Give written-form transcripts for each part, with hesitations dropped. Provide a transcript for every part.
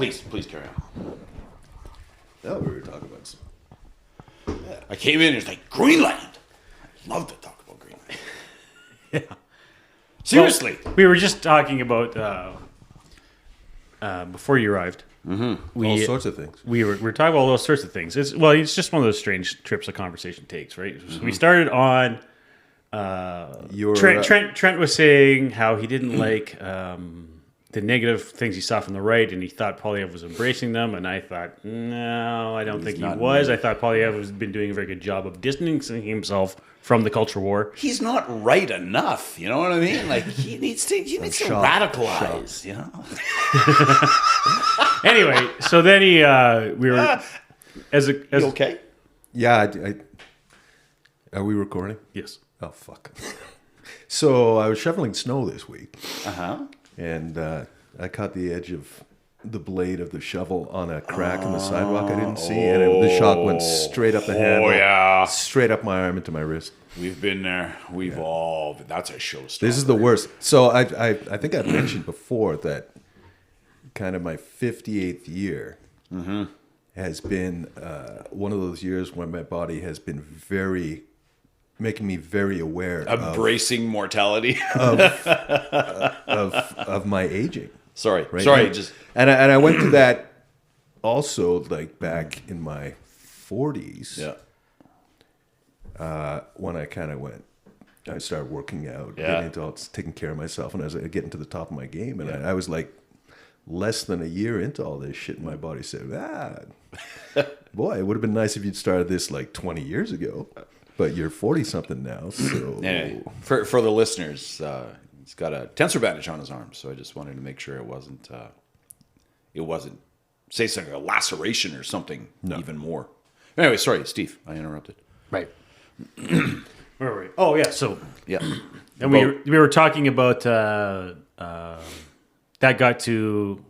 Please carry on. No, we were talking about some. I came in and it's like, Greenland. I love to talk about Greenland. Yeah. Seriously. Well, we were just talking about before you arrived. Mm-hmm. All sorts of things. We were talking about all those sorts of things. It's just one of those strange trips a conversation takes, right? So we started on Trent was saying how he didn't like the negative things he saw from the right, and he thought Poilievre was embracing them, and I thought, no, I don't think he was. I thought Poilievre has been doing a very good job of distancing himself from the culture war. He's not right enough, you know what I mean? Like, he needs to radicalize, you know? Anyway, so then we were... You okay? Yeah, are we recording? Yes. Oh, fuck. So I was shoveling snow this week. Uh-huh. And I caught the edge of the blade of the shovel on a crack in the sidewalk I didn't see. And the shock went straight up the handle. Yeah. Straight up my arm into my wrist. We've been there. We've all... That's a showstopper. This is the worst. So I think I've mentioned before that kind of my 58th year has been one of those years when my body has been making me very aware embracing mortality of my aging. Sorry. And I went through that also like back in my 40s. Yeah. When I kind of I started working out, Yeah. getting into taking care of myself, and I was getting to the top of my game, and I was like less than a year into all this shit, and my body said, boy, it would have been nice if you'd started this like 20 years ago. But you're 40-something now, so... Anyway, for the listeners, he's got a tensor bandage on his arm, so I just wanted to make sure it wasn't, say something, a laceration or something even more. Anyway, sorry, Steve, I interrupted. Right. Where were we? Oh, yeah, so... Yeah. And we were talking about... that got to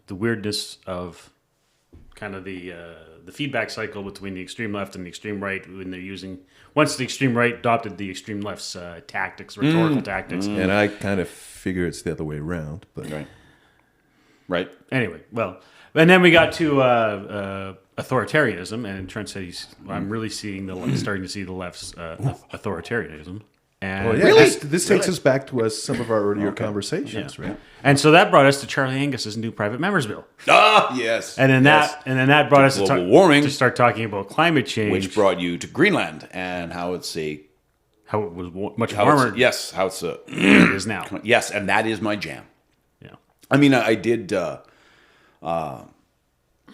the weirdness of kind of the feedback cycle between the extreme left and the extreme right when they're using... Once the extreme right adopted the extreme left's tactics, rhetorical tactics. And I kind of figure it's the other way around. But Right. Anyway, well... And then we got to authoritarianism, and Trent said I'm really starting to see the left's authoritarianism. And really? This takes us back to some of our earlier conversations, right? And so that brought us to Charlie Angus's new private members bill. Ah, yes. And then that brought us global warming, to start talking about climate change, which brought you to Greenland and how it was much warmer. How it is now. Yes, and that is my jam. Yeah. I mean, I did. That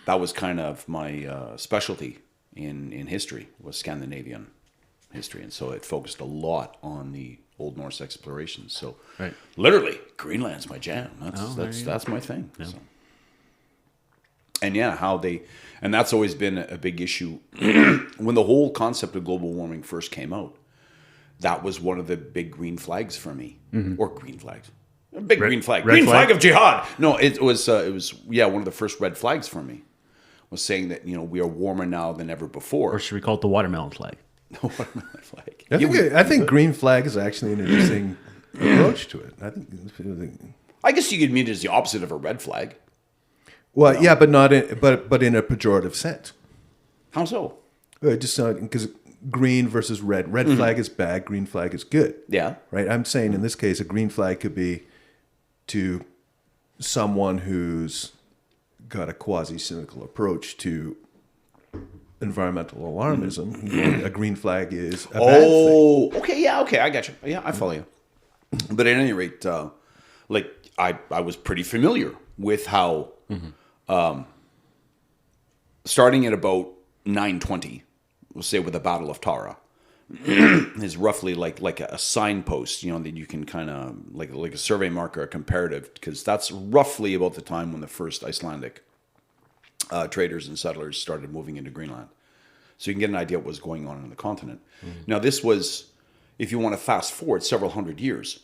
was kind of my specialty in history, was Scandinavian history, and so it focused a lot on the Old Norse explorations. So, literally, Greenland's my jam. That's my thing. Yeah. So. And and that's always been a big issue when the whole concept of global warming first came out. That was one of the big green flags for me, or green flags. A big green flag. Green flag of jihad. No, it was one of the first red flags for me. Was saying that we are warmer now than ever before. Or should we call it the watermelon flag? The watermelon flag. I think green flag is actually an interesting approach to it. I guess you could mean it as the opposite of a red flag. Well, yeah, but not but in a pejorative sense. How so? Just because green versus red. Red flag is bad. Green flag is good. Yeah. Right. I'm saying in this case, a green flag could be to someone who's got a quasi-cynical approach to environmental alarmism. A green flag is a bad thing. Okay, yeah, okay, I got you. Yeah, I follow you. But at any rate, I was pretty familiar with how, starting at about 920, we'll say with the Battle of Tara, is roughly like a signpost, that you can kind of like a survey marker, a comparative, because that's roughly about the time when the first Icelandic traders and settlers started moving into Greenland. So you can get an idea of what was going on the continent. Now this was, if you want to fast forward several hundred years,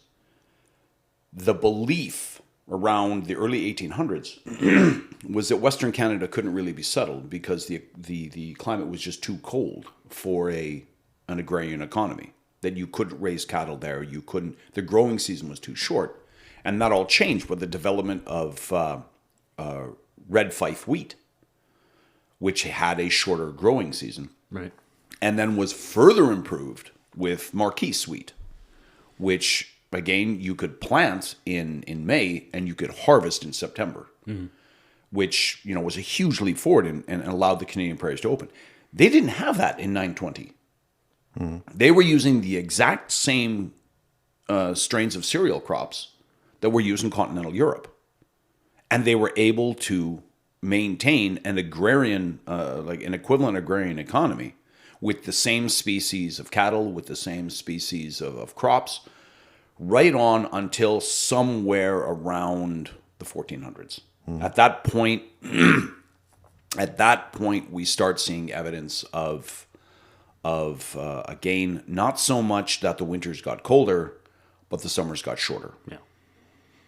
the belief around the early 1800s was that Western Canada couldn't really be settled because the climate was just too cold for an agrarian economy, that you couldn't raise cattle there, the growing season was too short. And that all changed with the development of red fife wheat, which had a shorter growing season. Right. And then was further improved with Marquise wheat, which, again, you could plant in May and you could harvest in September, which, was a huge leap forward and allowed the Canadian prairies to open. They didn't have that in 920. They were using the exact same strains of cereal crops that were used in continental Europe. And they were able to maintain an agrarian, like an equivalent agrarian economy with the same species of cattle, with the same species of crops, right on until somewhere around the 1400s. At that point, we start seeing evidence of again, not so much that the winters got colder, but the summers got shorter. Yeah.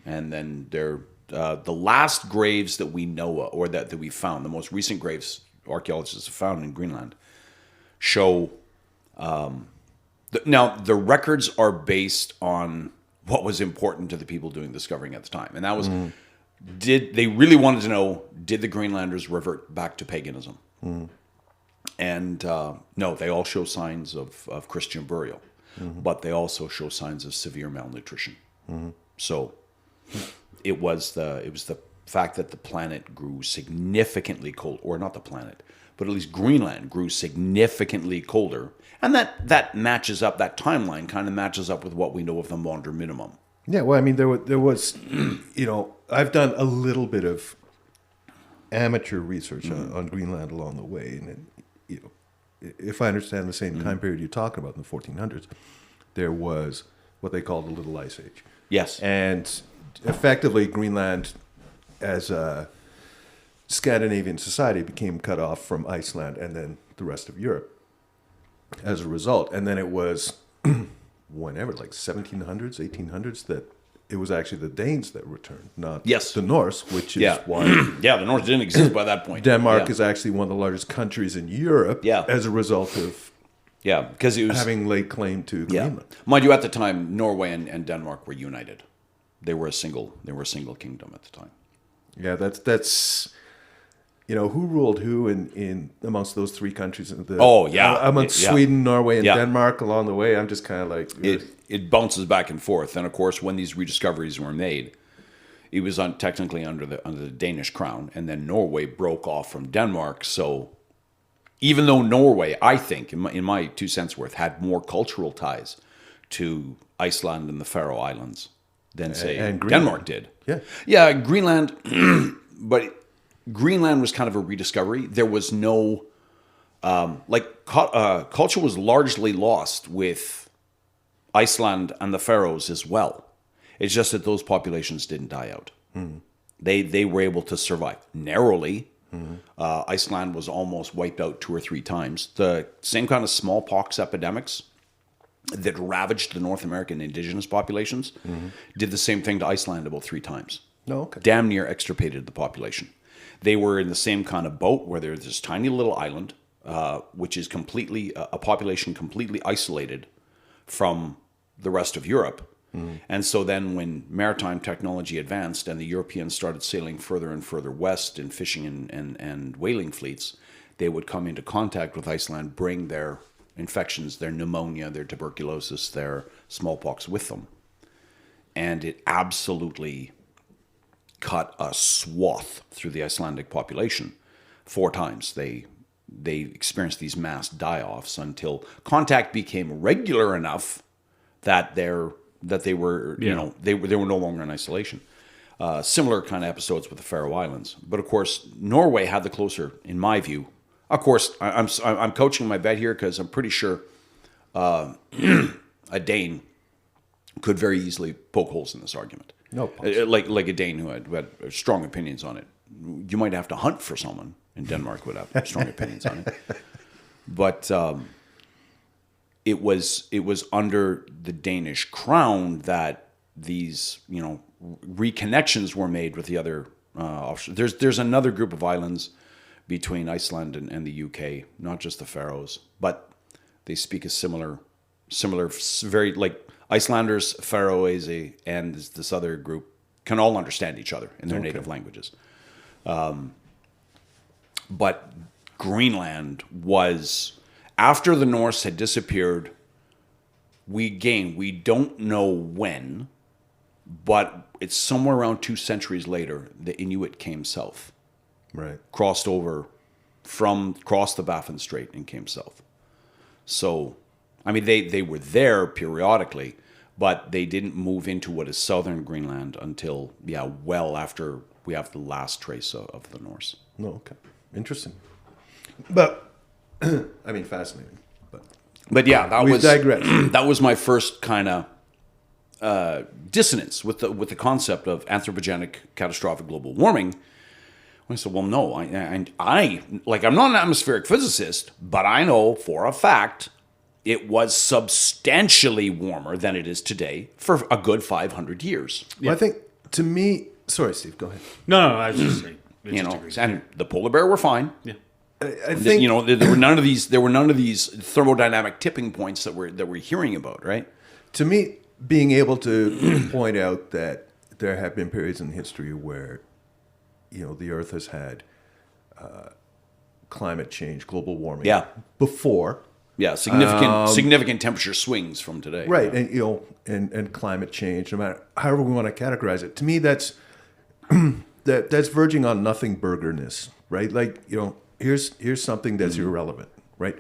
And then the last graves that we know of, or that we found, the most recent graves archaeologists have found in Greenland, show. Now, the records are based on what was important to the people doing discovering at the time, and that was did they really wanted to know, did the Greenlanders revert back to paganism? And no, they all show signs of Christian burial, but they also show signs of severe malnutrition. So it was the fact that the planet grew significantly cold, or not the planet, but at least Greenland grew significantly colder, and that matches up. That timeline kind of matches up with what we know of the Maunder minimum. Yeah, well, I mean, there was, I've done a little bit of amateur research on Greenland along the way, and if I understand the same time period you're talking about in the 1400s, there was what they called the Little Ice Age. Yes, and effectively Greenland, as a Scandinavian society, became cut off from Iceland and then the rest of Europe as a result. And then it was whenever, like 1700s, 1800s, that it was actually the Danes that returned, not the Norse, which is why the Norse didn't exist by that point. Denmark is actually one of the largest countries in Europe as a result of because it was having laid claim to Greenland. Mind you, at the time, Norway and Denmark were united. They were a single kingdom at the time. Yeah, that's who ruled who in amongst those three countries. Amongst Sweden, Norway, and Denmark along the way. I'm just kind of like it bounces back and forth. And of course, when these rediscoveries were made, it was technically under the Danish crown, and then Norway broke off from Denmark. So even though Norway, I think, in my 2 cents worth, had more cultural ties to Iceland and the Faroe Islands than, say, Denmark did. Yeah, Greenland, but Greenland was kind of a rediscovery. There was no, culture was largely lost with Iceland and the Faroes as well. It's just that those populations didn't die out. They were able to survive narrowly. Iceland was almost wiped out 2 or 3 times. The same kind of smallpox epidemics that ravaged the North American indigenous populations did the same thing to Iceland about 3 times. Damn near extirpated the population. They were in the same kind of boat where there's this tiny little island, which is completely a population completely isolated from the rest of Europe. And so then when maritime technology advanced and the Europeans started sailing further and further west in fishing and whaling fleets, they would come into contact with Iceland, bring their infections, their pneumonia, their tuberculosis, their smallpox with them. And it absolutely cut a swath through the Icelandic population. 4 times they experienced these mass die-offs until contact became regular enough that they were they were no longer in isolation. Similar kind of episodes with the Faroe Islands, but of course Norway had the closer, in my view. Of course, I'm coaching my bet here because I'm pretty sure a Dane could very easily poke holes in this argument. No, like a Dane who had strong opinions on it. You might have to hunt for someone in Denmark who would have strong opinions on it. But it was under the Danish crown that these reconnections were made with the other offshore. There's another group of islands between Iceland and the UK, not just the Faroes, but they speak a similar, very like Icelanders, Faroese, and this other group can all understand each other in their native languages. But Greenland was, after the Norse had disappeared, we don't know when, but it's somewhere around 2 centuries later, the Inuit came south. Right. Crossed the Baffin Strait and came south. So, I mean, they were there periodically, but they didn't move into what is southern Greenland until, well after we have the last trace of the Norse. No, okay. Interesting. But, I mean, fascinating. But yeah, We've digressed. That was my first kind of dissonance with the concept of anthropogenic catastrophic global warming. I said, well, no, I'm not an atmospheric physicist, but I know for a fact it was substantially warmer than it is today for a good 500 years. Well, I think, to me, sorry, Steve, go ahead. No, I was just saying. And the polar bear were fine. Yeah. I think, there were none of these thermodynamic tipping points that we're hearing about, right? to me, being able to point out that there have been periods in history where, the Earth has had climate change, global warming. Yeah. Before. Yeah, significant temperature swings from today. Right, Yeah. and climate change, no matter however we want to categorize it. To me, that's that's verging on nothing burgerness, right? Like, here's something that's irrelevant, right?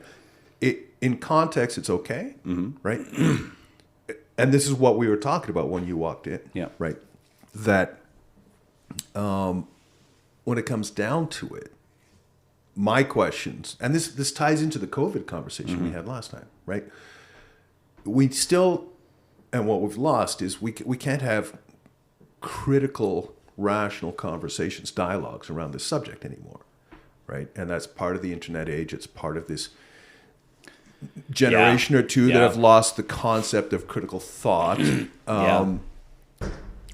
In context, it's okay, right? And this is what we were talking about when you walked in, Yeah. right? That when it comes down to it, my questions, and this ties into the COVID conversation we had last time, right? We still, and what we've lost is we can't have critical, rational conversations, dialogues around this subject anymore, right? And that's part of the internet age. It's part of this generation or two that have lost the concept of critical thought.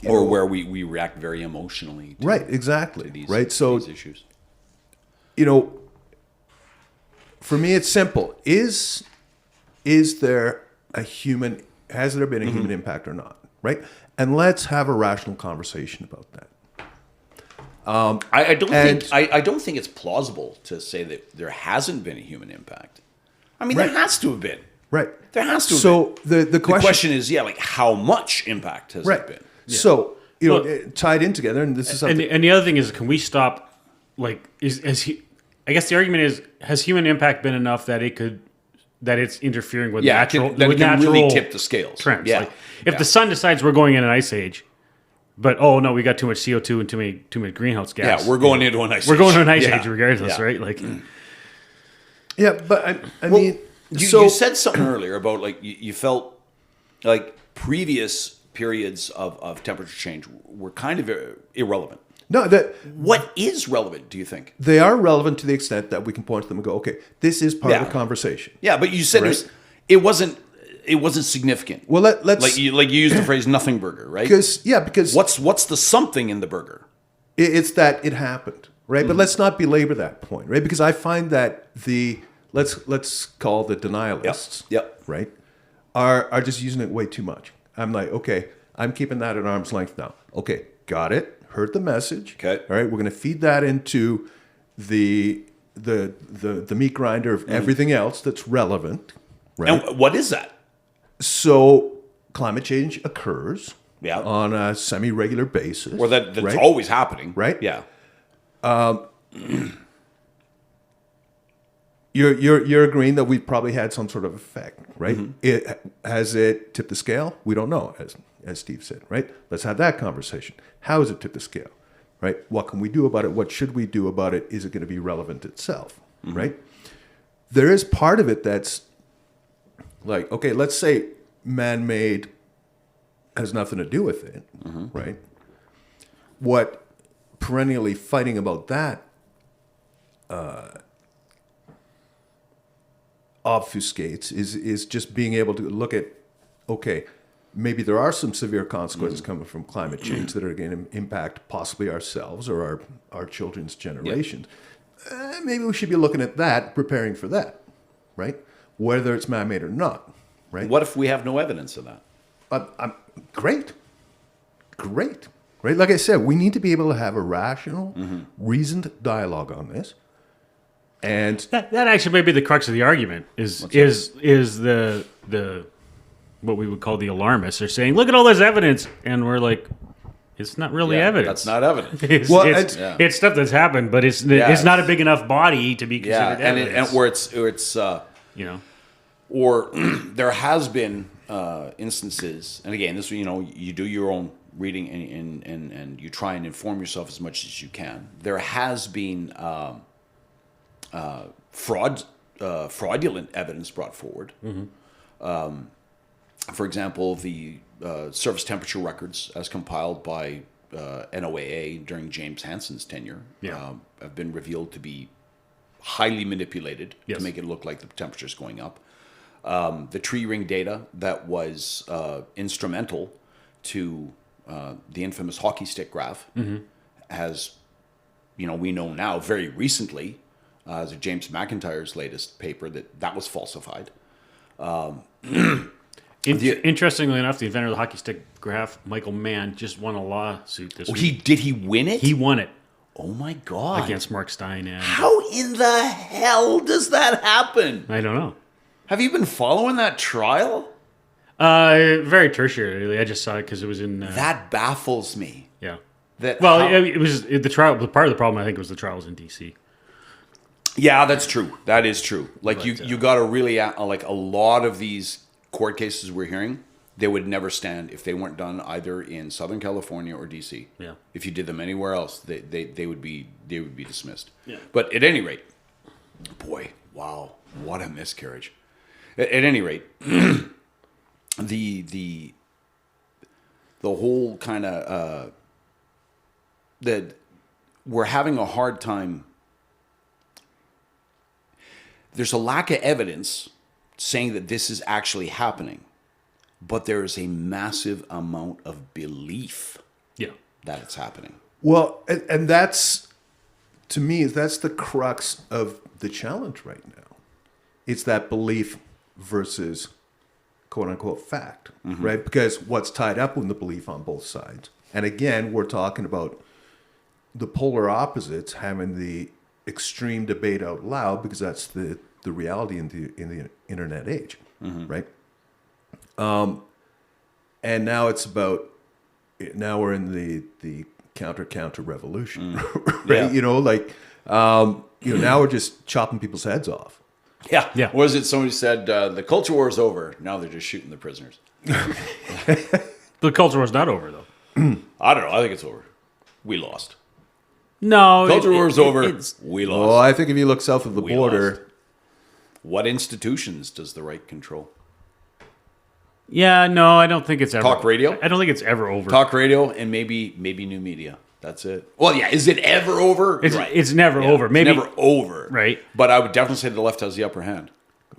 Or where we react very emotionally to, right, exactly. to these, right? So, these issues. For me, it's simple. Has there been a human impact or not? Right? And let's have a rational conversation about that. I don't think it's plausible to say that there hasn't been a human impact. I mean, Right. there has to have been. Right. There has to have so been. the question is, how much impact has right. there been? So, Well, tied in together, and this is something. And the other thing is, can we stop? Like, I guess the argument is, has human impact been enough that it's interfering with natural, that with it can natural really tip the scales. trends? Yeah. Like, if the sun decides we're going in an ice age, but no, we got too much CO2 and too many greenhouse gas. Yeah, we're going into an ice age. We're going to an ice Yeah. age regardless, Yeah. right? Like, Yeah, but I mean, You said something earlier about you felt like previous periods of temperature change were kind of irrelevant. no, that What is relevant, do you think? they are relevant to the extent that we can point to them and go, okay, this is part of Yeah. the conversation. Yeah, but you said Right. it wasn't significant. Well, let's like you used the phrase nothing burger, right? because What's the something in the burger? it's that it happened, right? But let's not belabor that point, right? Because I find that let's call the denialists, Yep. right, are just using it way too much. I'm like, okay, I'm keeping that at arm's length now. Okay, got it. Heard the message. Okay. All right, we're going to feed that into the meat grinder of everything else that's relevant, right? And what is that? So climate change occurs Yeah. on a semi-regular basis. Or that's right? always happening. Right. Yeah. You're agreeing that we've probably had some sort of effect, right? Has it tipped the scale? We don't know, as Steve said, right? Let's have that conversation. How has it tipped the scale, right? What can we do about it? What should we do about it? Is it going to be relevant itself, right? There is part of it that's like, okay, let's say man-made has nothing to do with it, right? What perennially fighting about that obfuscates is just being able to look at, okay, maybe there are some severe consequences coming from climate change that are going to impact possibly ourselves or our children's generations. Maybe we should be looking at that, preparing for that, right? Whether it's man-made or not, right? What if we have no evidence of that? Great. right? Like I said, we need to be able to have a rational, reasoned dialogue on this. And That actually may be the crux of the argument. Is the what we would call the alarmists are saying, look at all this evidence, and we're like, it's not really evidence. That's not evidence. It's stuff that's happened, but it's not a big enough body to be considered evidence. And where it's or there has been instances, and again, this you do your own reading and you try and inform yourself as much as you can. There has been fraudulent evidence brought forward. For example, the surface temperature records, as compiled by NOAA during James Hansen's tenure, have been revealed to be highly manipulated to make it look like the temperature is going up. The tree ring data that was instrumental to the infamous hockey stick graph has, we know now very recently, as of James McIntyre's latest paper, that was falsified. Interestingly enough, the inventor of the hockey stick graph, Michael Mann, just won a lawsuit this week. Did he win it? He won it. Oh my God. Against Mark Stein. And how in the hell does that happen? I don't know. Have you been following that trial? Very tertiary. I just saw it because it was in... that baffles me. Yeah. It was the trial. Part of the problem, I think, was the trial was in D.C. Yeah, that's true. That is true. You got to really... like a lot of these court cases we're hearing, they would never stand if they weren't done either in Southern California or D.C. Yeah. If you did them anywhere else, they would be dismissed. Yeah. But at any rate, boy, wow, what a miscarriage. At any rate, the whole kind of that we're having a hard time. There's a lack of evidence saying that this is actually happening, but there is a massive amount of belief that it's happening. Well, and that's, to me, that's the crux of the challenge right now. It's that belief versus quote unquote fact, right? Because what's tied up in the belief on both sides. And again, we're talking about the polar opposites having the extreme debate out loud, because that's the reality in the internet age, right? And now it's about, now we're in the counter revolution, right? Yeah. Now we're just chopping people's heads off. Yeah. What was it? Somebody said the culture war is over. Now they're just shooting the prisoners. The culture war's not over, though. I don't know. I think it's over. We lost. No. Culture war is over. We lost. Well, I think if you look south of the border... Lost. What institutions does the right control? Yeah, no, I don't think it's ever. Talk radio? I don't think it's ever over. Talk radio and maybe new media. That's it. Well, yeah. Is it ever over? It's never over. Maybe it's never over. Right. But I would definitely say the left has the upper hand.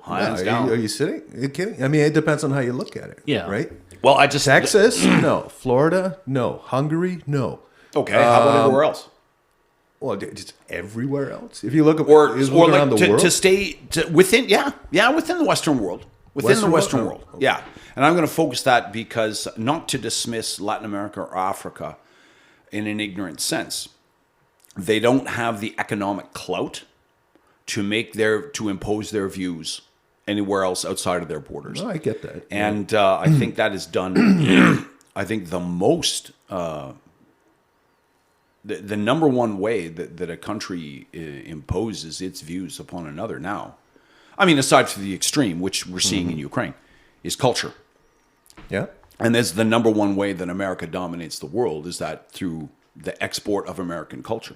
Hands down. Are you kidding? I mean, it depends on how you look at it. Yeah. Right? Well, Texas? No. Florida? No. Hungary? No. Okay. How about everywhere else? Well, just everywhere else. If you look at or around the world, to stay within within the Western world, Western world. Okay. Yeah. And I'm going to focus that because not to dismiss Latin America or Africa in an ignorant sense, they don't have the economic clout to impose their views anywhere else outside of their borders. No, I get that. And I think that is done. I think the most. The number one way that a country imposes its views upon another now, I mean, aside from the extreme, which we're seeing in Ukraine, is culture. Yeah. And that's the number one way that America dominates the world, is that through the export of American culture.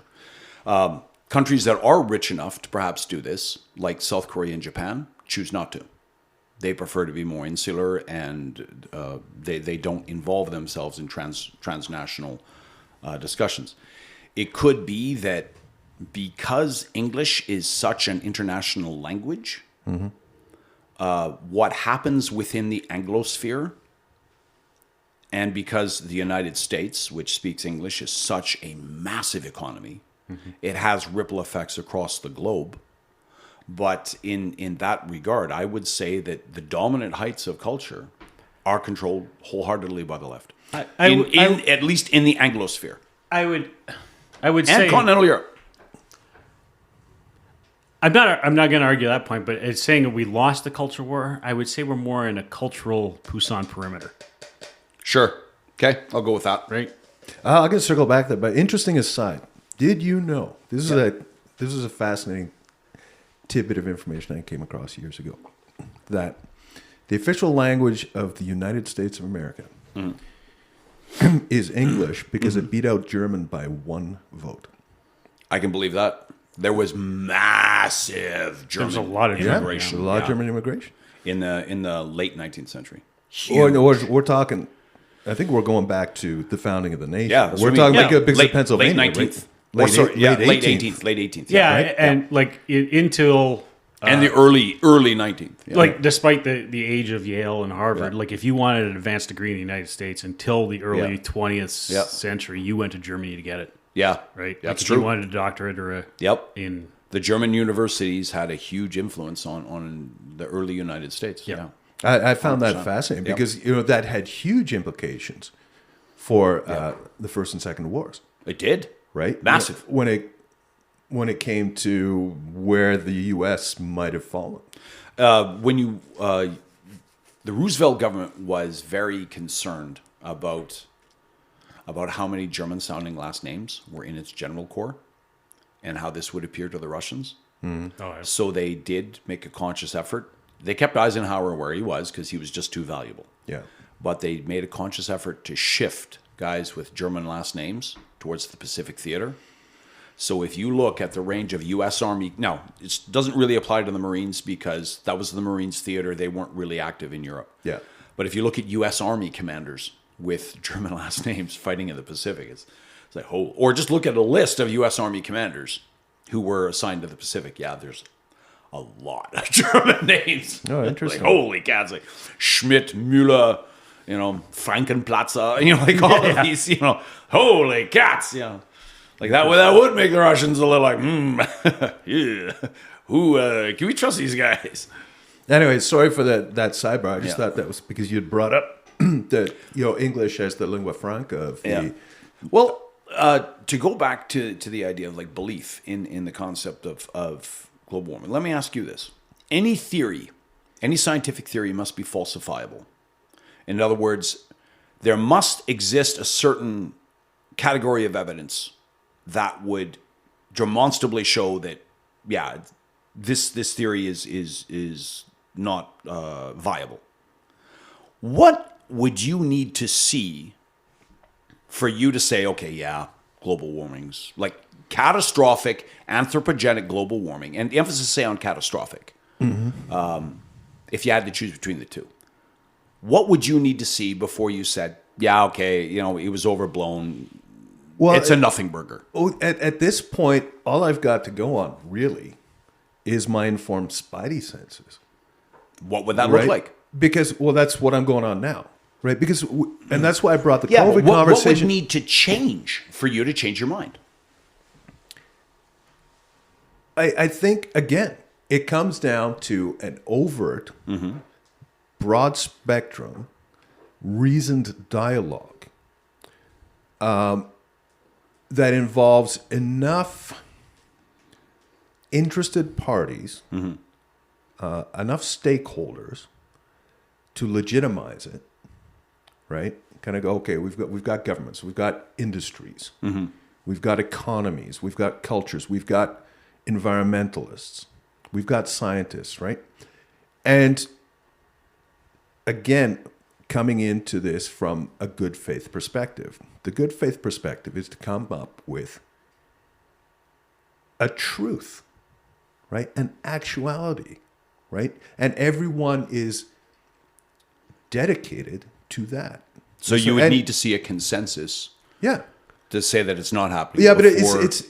Countries that are rich enough to perhaps do this, like South Korea and Japan, choose not to. They prefer to be more insular, and they don't involve themselves in transnational discussions. It could be that because English is such an international language, what happens within the Anglosphere, and because the United States, which speaks English, is such a massive economy, it has ripple effects across the globe. But in that regard, I would say that the dominant heights of culture are controlled wholeheartagly by the left. At least in the Anglosphere. I would And say continental Europe. I'm not going to argue that point, but it's saying that we lost the culture war. I would say we're more in a cultural Poussin perimeter, Sure. Okay, I'll go with that. right? I'm going to circle back there, but interesting aside. Did you know, this is a fascinating tidbit of information I came across years ago, that the official language of the United States of America is English because it beat out German by 1 vote. I can believe that. There was massive German There's a lot of immigration. A lot of German immigration. in the late 19th century. Or no, we're talking, I think we're going back to the founding of the nation. Yeah, that's we're what I talking mean. like because Late- of Pennsylvania, late 19th. right? Late 18th. Late 18th. Yeah, right? and like until And the early 19th. Yeah. like despite the age of Yale and Harvard, like if you wanted an advanced degree in the United States until the early 20th Yeah. century, you went to Germany to get it, Yeah. right? That's like if true. you wanted a doctorate or a Yep. in The German universities had a huge influence on the early United States. Yeah. I found that 100%. fascinating Yep. because that had huge implications for the First and Second Wars, It did. right? Massive. When it came to where the U.S. might have fallen. The Roosevelt government was very concerned about how many German-sounding last names were in its general corps and how this would appear to the Russians. So they did make a conscious effort. They kept Eisenhower where he was because he was just too valuable. Yeah. But they made a conscious effort to shift guys with German last names towards the Pacific Theater. So if you look at the range of U.S. Army, now it doesn't really apply to the Marines because that was the Marines theater. They weren't really active in Europe. Yeah. But if you look at U.S. Army commanders with German last names fighting in the Pacific, it's like, oh, or just look at a list of U.S. Army commanders who were assigned to the Pacific. Yeah, there's a lot of German names. Oh, interesting. Like, holy cats, like Schmidt, Müller, Frankenplatzer, like all of these, holy cats, Like that would make the Russians a little like, yeah. Who can we trust these guys? Anyway, sorry for that sidebar. I just Yeah. thought that was because you had brought up that English as the lingua franca of the. Yeah. Well, to go back to the idea of like belief in the concept of global warming, let me ask you this: any scientific theory must be falsifiable. In other words, there must exist a certain category of evidence that would demonstrably show that, this theory is not viable. What would you need to see for you to say, okay, global warming's like catastrophic anthropogenic global warming, and the emphasis say on catastrophic. If you had to choose between the two, what would you need to see before you said, it was overblown? Well, It's a nothing burger. At this point, all I've got to go on really is my informed spidey senses. What would that look Right? like? Because that's what I'm going on now, right? Because and that's why I brought the Yeah, COVID what would conversation. need to change for you to change your mind? I think again, it comes down to an overt, broad spectrum, reasoned dialogue that involves enough interested parties, enough stakeholders to legitimize it, right? Kind of go, okay, we've got governments, we've got industries, we've got economies, we've got cultures, we've got environmentalists, we've got scientists, right? And again, coming into this from a good faith perspective. The good faith perspective is to come up with a truth, right? An actuality, right? And everyone is dedicated to that. So you would need to see a consensus Yeah. to say that it's not happening. Yeah, but before- it's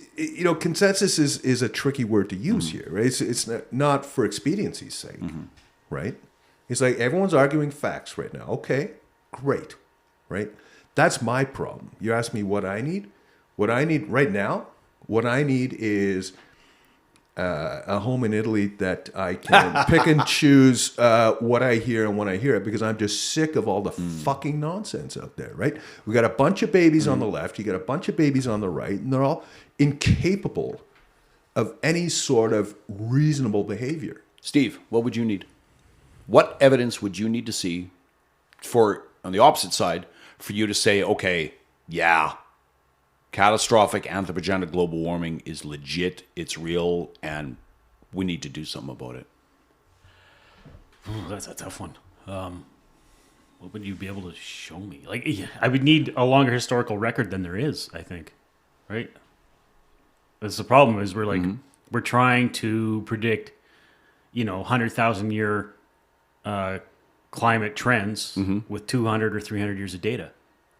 consensus is a tricky word to use here, right? It's not for expediency's sake, right? It's like everyone's arguing facts right now. Okay, great, right? That's my problem. You ask me what I need. What I need right now, what I need is a home in Italy that I can pick and choose what I hear and when I hear it, because I'm just sick of all the fucking nonsense out there, right? We got a bunch of babies on the left, you got a bunch of babies on the right, and they're all incapable of any sort of reasonable behavior. Steve, what would you need? What evidence would you need to see for, on the opposite side, for you to say, okay, yeah, catastrophic anthropogenic global warming is legit, it's real, and we need to do something about it? Oh, that's a tough one. What would you be able to show me? Like, I would need a longer historical record than there is, I think. Right? That's the problem, is we're trying to predict, 100,000 year climate trends with 200 or 300 years of data.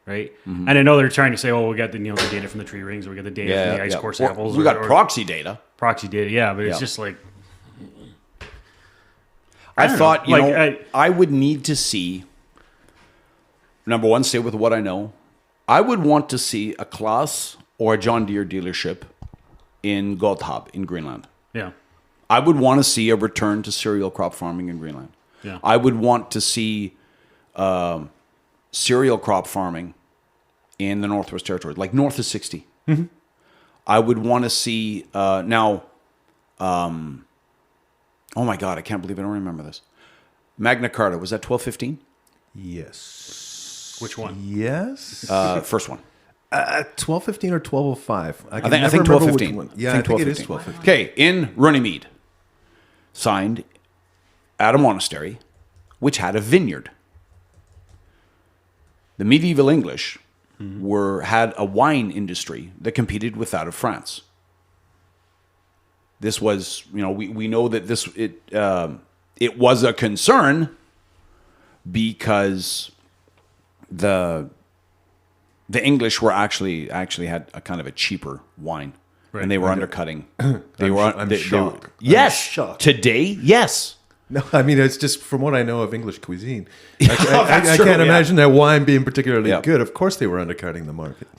Right, and I know they're trying to say, "Oh, we got the the data from the tree rings, or we got the data from the ice core samples." We got proxy data. Proxy data, yeah, but it's just like I thought, I would need to see. Number one, stay with what I know. I would want to see a Claas or a John Deere dealership in Gotthab in Greenland. Yeah, I would want to see a return to cereal crop farming in Greenland. Yeah, I would want to see cereal crop farming in the Northwest Territories, like north of 60. Mm-hmm. I would want to see now. Oh my God, I can't believe I don't remember this. Magna Carta, was that 1215? Yes. Which one? Yes. First one. 1215 or 1205. I think 1215. Yeah, I think it is 1215. Okay, in Runnymede, signed at a monastery, which had a vineyard. The medieval English had a wine industry that competed with that of France. This was, we know that it was a concern because the English were actually had a kind of a cheaper wine, right, and they were undercutting. I'm shocked. Yes, I'm shocked. Today, yes. No, I mean, it's just from what I know of English cuisine. I true, can't imagine that wine being particularly Yeah. good. Of course, they were undercutting the market.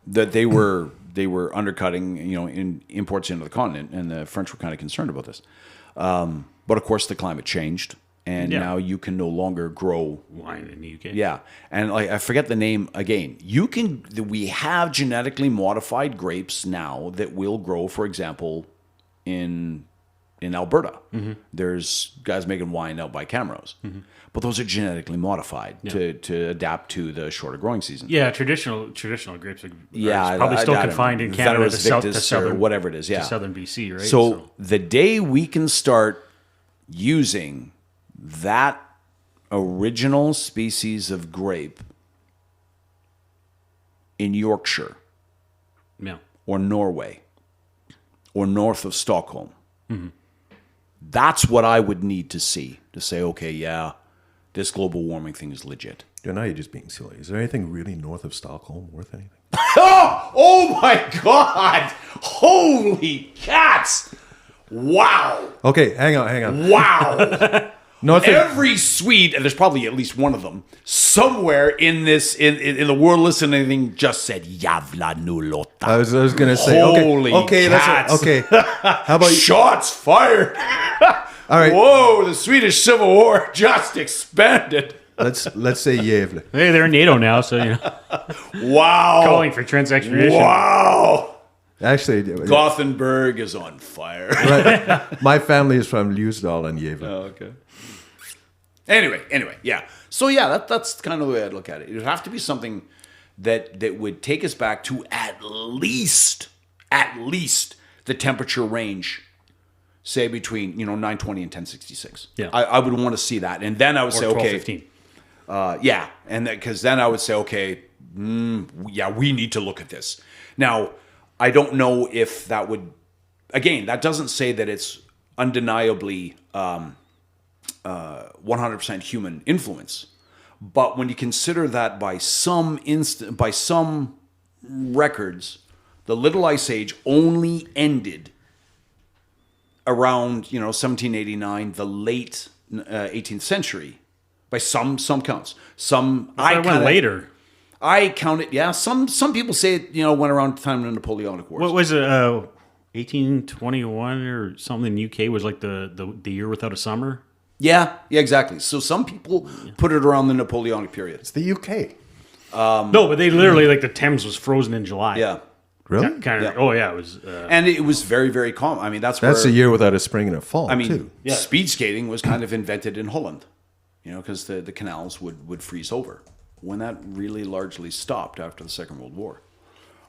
That they were undercutting, in imports into the continent, and the French were kind of concerned about this. But of course, the climate changed, and now you can no longer grow wine in the UK. Yeah, and I forget the name again. We have genetically modified grapes now that will grow, for example, in Alberta. Mm-hmm. There's guys making wine out by Camrose. But those are genetically modified to adapt to the shorter growing season. Yeah, traditional grapes are Yeah, probably still I confined in Veneris Canada to Victus southern, or whatever it is. Yeah, to southern BC, right? So the day we can start using that original species of grape in Yorkshire yeah, or Norway or north of Stockholm, that's what I would need to see to say, okay, yeah, this global warming thing is legit. Now you're just being silly. Is there anything really north of Stockholm worth anything? Oh my God! Holy cats! Wow! Okay, hang on. Wow! North of, Every Swede, and there's probably at least one of them, somewhere in this in the world listening to anything just said "Javla nulota." I was going to say, Holy okay, cats. okay. How about you? Shots fired! All right, Whoa! The Swedish Civil War just expanded. let's say Gävle. hey, they're in NATO now, so Wow! calling for Trent's extradition. Wow! Actually, Gothenburg is on fire. right, my family is from Ljusdal and Gävle. Oh, okay. Anyway, yeah. So yeah, that's kind of the way I'd look at it. It would have to be something that would take us back to at least the temperature range, say between 920 and 1066. Yeah. I would want to see that, and then I would say, okay, 1215. yeah, and because then I would say, okay, yeah, we need to look at this. Now, I don't know if that would. Again, that doesn't say that it's undeniably 100% human influence, but when you consider that by some records, the Little Ice Age only ended around 1789, the late 18th century, by some counts. I went later. I count it. Yeah, some people say it went around the time of the Napoleonic Wars. What was it? 1821 or something in the UK was like the year without a summer. Yeah, exactly. So some people put it around the Napoleonic period. It's the UK. No, but they literally, like, the Thames was frozen in July. Yeah. Really? Kind of. Yeah. Oh, yeah. It was. And it was very, very common. I mean, that's That's where, a year without a spring and a fall, I mean, too. Yeah. speed skating was kind of invented in Holland, because the canals would freeze over when that really largely stopped after the Second World War.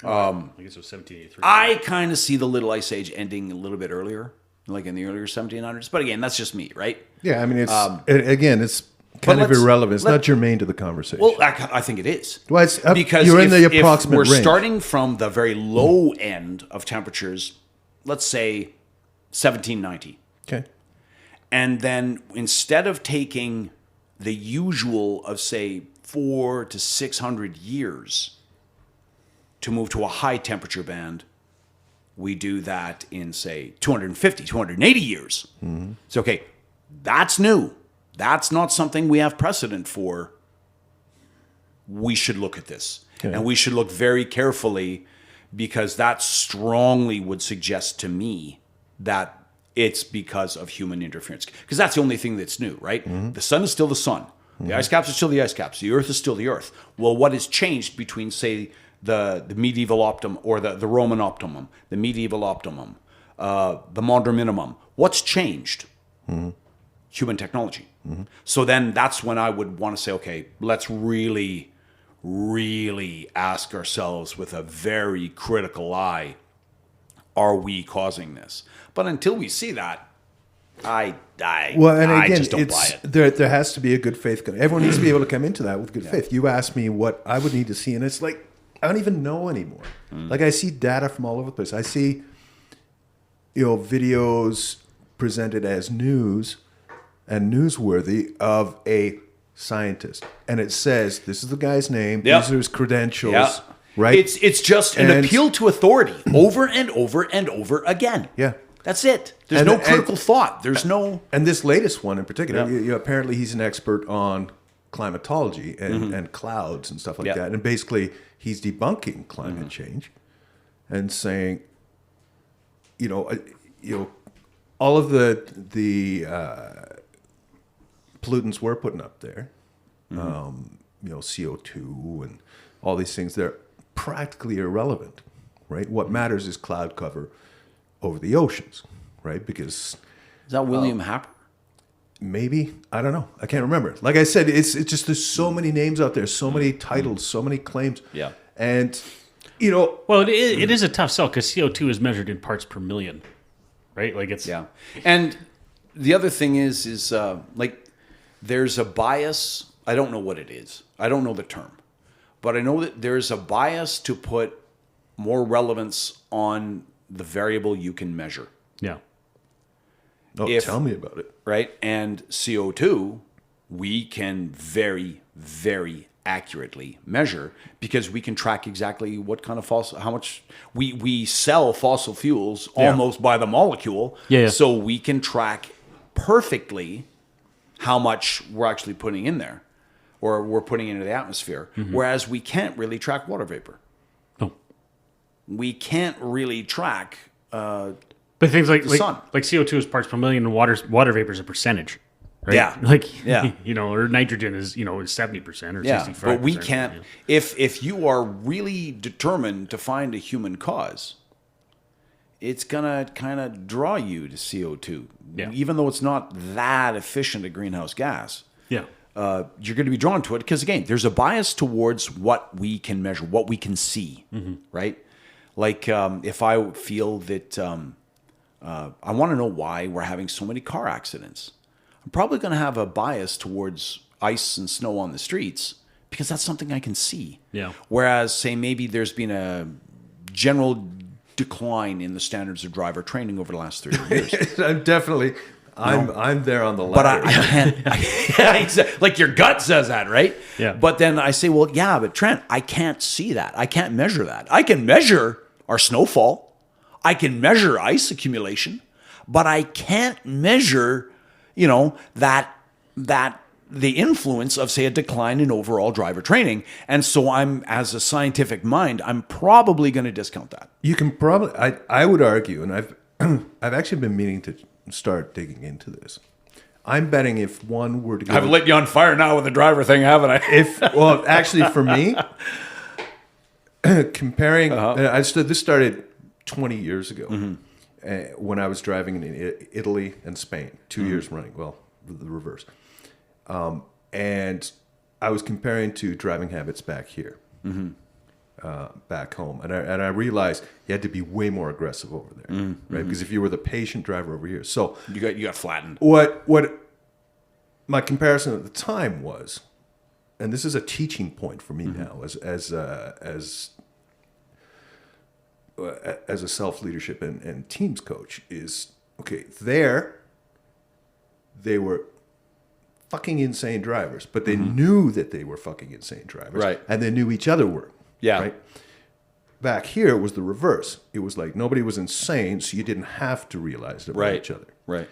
I guess it was 1783. I kind of see the Little Ice Age ending a little bit earlier, like in the earlier 1700s. But again, that's just me, right? Yeah, I mean, it's again, it's kind of irrelevant. It's not germane to the conversation. Well, I think it is. Well, it's Because you're in the approximate we're range. starting from the very low end of temperatures, let's say 1790. Okay. And then instead of taking the usual of, say, 400 to 600 years to move to a high temperature band, we do that in, say, 250, 280 years. Mm-hmm. So, okay, that's new. That's not something we have precedent for. We should look at this. Okay. And we should look very carefully, because that strongly would suggest to me that it's because of human interference. Because that's the only thing that's new, right? Mm-hmm. The sun is still the sun. Mm-hmm. The ice caps are still the ice caps. The earth is still the earth. Well, what has changed between, say, the medieval optimum or the Roman optimum, the medieval optimum, the modern minimum? What's changed? Mm-hmm. Human technology. Mm-hmm. So then that's when I would want to say, okay, let's really, really ask ourselves with a very critical eye, are we causing this? But until we see that, I just don't buy it. There has to be a good faith. Everyone needs to be able to come into that with good faith. You ask me what I would need to see, and it's like, I don't even know anymore. Like, I see data from all over the place. I see, videos presented as news and newsworthy of a scientist, and it says this is the guy's name, these are his credentials, right? It's just an appeal to authority over and over and over again. Yeah, that's it. There's no critical thought. There's no. And this latest one in particular, apparently he's an expert on climatology and clouds and stuff like that, and basically he's debunking climate change and saying, all of the pollutants we're putting up there, CO2 and all these things, they're practically irrelevant, right? What matters is cloud cover over the oceans, right? Because Is that William Happer? maybe, I don't know, I can't remember. Like I said, it's just there's so many names out there, so many titles, so many claims, and well, it is a tough sell because CO2 is measured in parts per million, right? Like it's And the other thing is like, there's a bias. I don't know what it is. I don't know the term, but I know that there's a bias to put more relevance on the variable you can measure. Yeah. Tell me about it. Right? And CO2, we can very, very accurately measure, because we can track exactly what kind of how much we sell fossil fuels almost by the molecule. Yeah. So we can track perfectly how much we're actually putting in there, or we're putting into the atmosphere. Mm-hmm. Whereas we can't really track water vapor. No. We can't really track but things like sun. Like CO2 is parts per million, and water vapor is a percentage. Right? Yeah. Or nitrogen is, is 70% or 65%. But we can't. If you are really determined to find a human cause, it's gonna kind of draw you to CO2, even though it's not that efficient a greenhouse gas. Yeah. You're going to be drawn to it because, again, there's a bias towards what we can measure, what we can see, right? Like, if I feel that I want to know why we're having so many car accidents, I'm probably going to have a bias towards ice and snow on the streets because that's something I can see. Yeah. Whereas, say, maybe there's been a general decline in the standards of driver training over the last 30 years. I'm there on the ladder. But I can't. Exactly. Like, your gut says that, right? Yeah. But then I say, well, yeah, but Trent, I can't see that. I can't measure that. I can measure our snowfall. I can measure ice accumulation, but I can't measure, that the influence of, say, a decline in overall driver training. And so as a scientific mind, I'm probably going to discount that. You can probably, I would argue, and I've actually been meaning to start digging into this. I'm betting if one were to go... I've lit you on fire now with the driver thing, haven't I? Well, actually, for me, comparing... This started 20 years ago when I was driving in Italy and Spain, 2 years running. Well, the reverse. And I was comparing to driving habits back here, back home. And I realized you had to be way more aggressive over there, right? Because if you were the patient driver over here. So you got flattened. What my comparison at the time was, and this is a teaching point for me now as a self-leadership and teams coach, is, okay, they were fucking insane drivers, but they knew that they were fucking insane drivers. Right. And they knew each other were. Yeah. Right? Back here, it was the reverse. It was like nobody was insane, so you didn't have to realize it about each other. Right.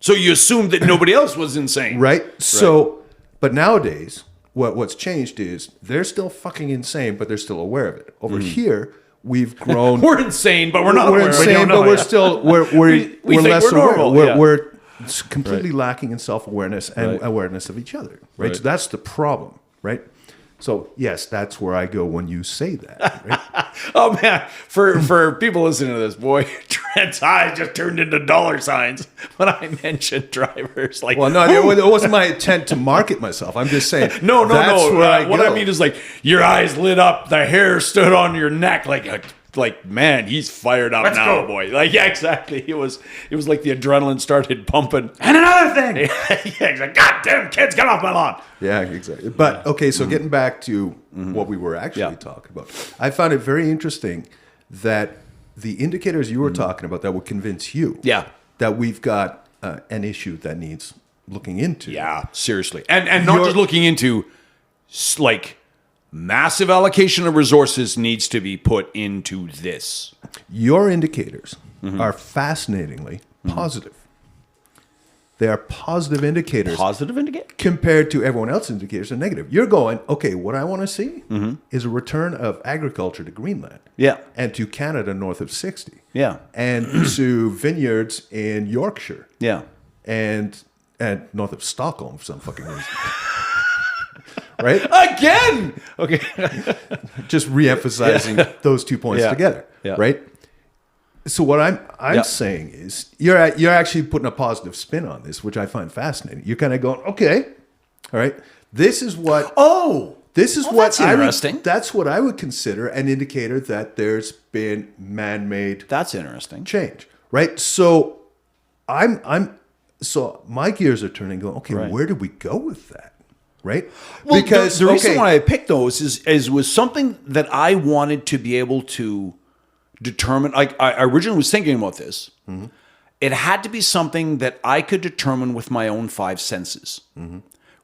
So you assumed that nobody else was insane. Right? So, but nowadays, what's changed is they're still fucking insane, but they're still aware of it. Over here, we've grown... We're insane, but we're not We're aware of it. insane, but we're still... We're think less we're normal, aware. yeah. We're completely lacking in self-awareness and awareness of each other. Right? So that's the problem, right? So, yes, that's where I go when you say that. Right? Oh, man. For people listening to this, boy, Trent's eyes just turned into dollar signs when I mentioned drivers. Like, Well, no, it wasn't my intent to market myself. I'm just saying. no. That's where What I mean is, like, your eyes lit up, the hair stood on your neck, like, man, he's fired up now, boy. Like, yeah, exactly. It was like the adrenaline started pumping. And another thing. Yeah, he's like, God damn, kids, get off my lawn. Yeah, exactly. But, okay, so getting back to what we were actually talking about, I found it very interesting that the indicators you were talking about that would convince you that we've got an issue that needs looking into. Yeah, seriously. And not just looking into, like, massive allocation of resources needs to be put into this. Your indicators are fascinatingly positive. They are positive indicators. Positive indicator? Compared to everyone else's indicators are negative. You're going, okay, what I want to see is a return of agriculture to Greenland. Yeah. And to Canada north of 60. Yeah. And to vineyards in Yorkshire. Yeah. And north of Stockholm for some fucking reason. Right? Again! Okay. Just re-emphasizing those 2 points together. Yeah. Right? So what I'm saying is you're actually putting a positive spin on this, which I find fascinating. You're kind of going, okay, all right, this is what that's interesting. That's what I would consider an indicator that there's been man-made That's interesting. change, right? So so my gears are turning, going, okay, where did we go with that? Right? Well, because the reason why I picked those is was something that I wanted to be able to determine. Like, I originally was thinking about this. It had to be something that I could determine with my own five senses,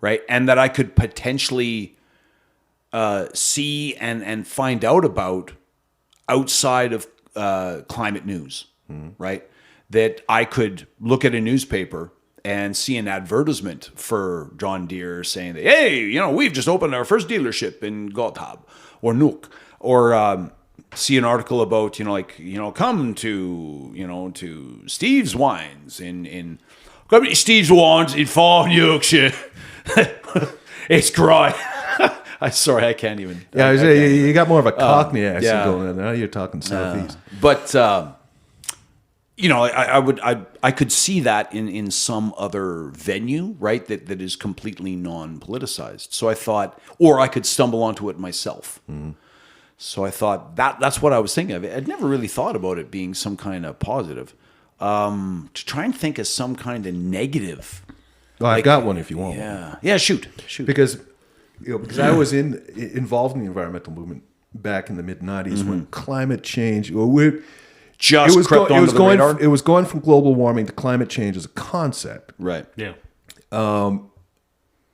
right? And that I could potentially see and find out about outside of climate news, right? That I could look at a newspaper and see an advertisement for John Deere saying that, hey, we've just opened our first dealership in Gotthab or Nuuk, or see an article about, come to Steve's Wines in come to Steve's Wines in Farm, Yorkshire. It's dry. Sorry, I can't even. Yeah, you got more of a Cockney accent going on. Now you're talking Southeast. But I could see that in some other venue, right? That is completely non-politicized. So I thought, or I could stumble onto it myself. So I thought that's what I was thinking of. I'd never really thought about it being some kind of positive. To try and think of some kind of negative. Well, I've got one if you want. Yeah. Shoot. Because I was involved in the environmental movement back in the mid '90s when climate change. It was going from global warming to climate change as a concept, right? Yeah.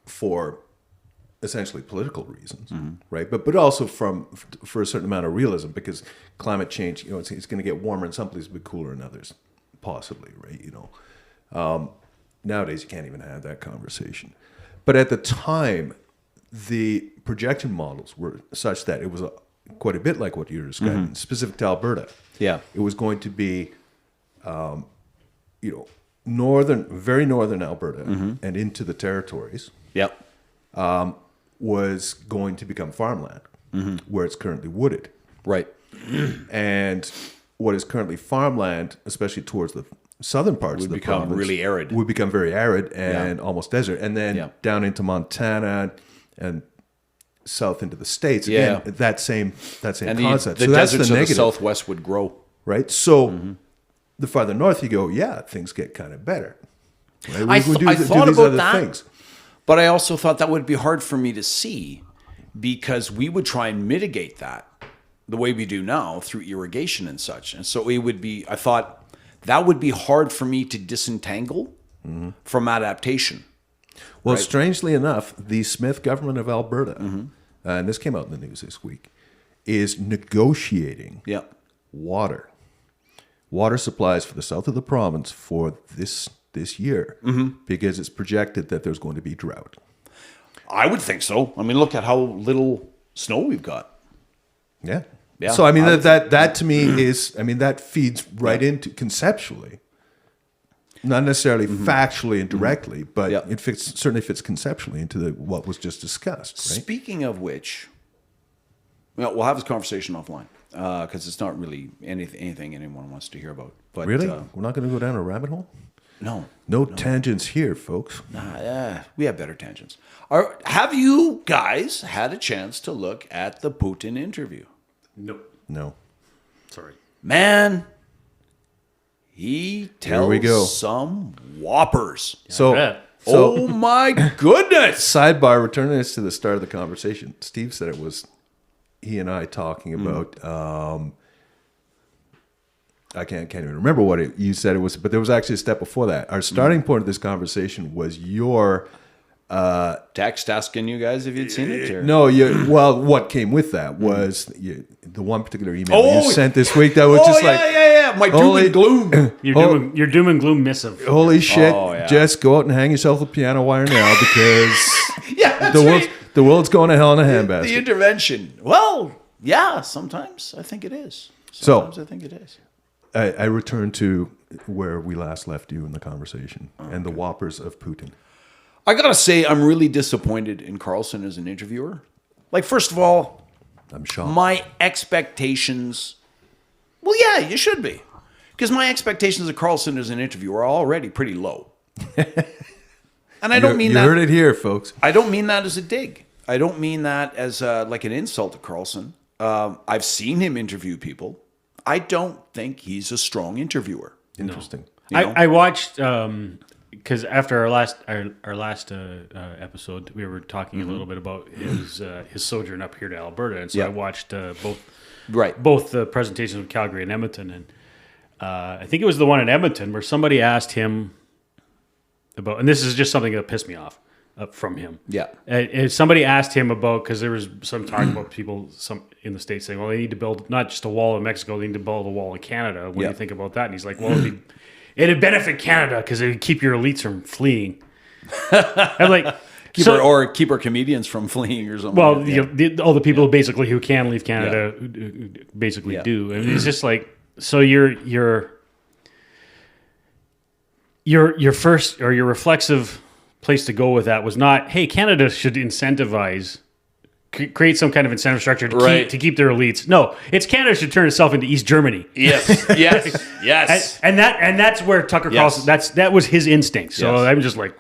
For essentially political reasons, right? But also for a certain amount of realism, because climate change, it's going to get warmer in some places, but cooler in others, possibly, right? Nowadays you can't even have that conversation. But at the time, the projection models were such that it was quite a bit like what you're describing, specific to Alberta. Yeah. It was going to be, very northern Alberta and into the territories Yep. was going to become farmland, where it's currently wooded. Right. And what is currently farmland, especially towards the southern parts of the become province, really arid. would become very arid and almost desert. And then down into Montana and south into the States, again, that same And concept. the So that's the deserts of the negative, Southwest would grow. right? So the farther north you go, things get kind of better. Right? I thought these about other that. things. But I also thought that would be hard for me to see because we would try and mitigate that the way we do now through irrigation and such. And so I thought that would be hard for me to disentangle from adaptation. Well, Right. strangely enough, the Smith government of Alberta, and this came out in the news this week, is negotiating Yeah. water supplies for the south of the province for this year because it's projected that there's going to be drought. I would think so. I mean, look at how little snow we've got. Yeah. Yeah, So I mean I would that to me is that feeds right into conceptually, not necessarily factually and directly, but it certainly fits conceptually into what was just discussed. Right? Speaking of which, we'll have this conversation offline because it's not really anything anyone wants to hear about. But Really, we're not going to go down a rabbit hole. No, Tangents here, folks. we have better tangents. Have you guys had a chance to look at the Putin interview? Nope. No. Sorry. Man, he Here we go. tells some whoppers. So Oh my goodness! sidebar, returning us to the start of the conversation. Steve said it was he and I talking about. I can't even remember what you said it was, but there was actually a step before that. Our starting point of this conversation was your Text asking you guys if you'd seen it. Or? no. What came with that was the one particular email Oh, you sent this week that was just like, my doom holy- and gloom. Your doom and gloom missive. holy shit! Oh, yeah. Just go out and hang yourself a piano wire now because Yeah, that's the right. world's the world's going to hell in a The handbasket. intervention. Well, yeah, sometimes I think it is. Sometimes I think it is. I return to where we last left you in the conversation and the whoppers of Putin. I gotta say, I'm really disappointed in Carlson as an interviewer. Like, first of all, I'm shocked. my expectations. Well, yeah, you should be, because my expectations of Carlson as an interviewer are already pretty low. And I don't mean you that. heard it here, folks. I don't mean that as a dig. I don't mean that as like an insult to Carlson. I've seen him interview people. I don't think he's a strong interviewer. Interesting. You know? I watched because after our last episode, we were talking a little bit about his sojourn up here to Alberta, and so I watched both the presentations of Calgary and Edmonton, and I think it was the one in Edmonton where somebody asked him about, and this is just something that pissed me off from him. Yeah. And somebody asked him about, because there was some talk about people in the States saying, well, they need to build not just a wall in Mexico, they need to build a wall in Canada. What do you think about that? And he's like, well, it'd benefit Canada because it would keep your elites from fleeing. I'm like, keep our comedians from fleeing or something. well, all the people basically who can leave Canada who basically do. And it's just like, so your first or your reflexive place to go with that was not, hey, Canada should incentivize, create some kind of incentive structure to keep their elites. No, it's Canada should turn itself into East Germany. Yes. And that's where Tucker Carlson, that was his instinct. So I'm just like,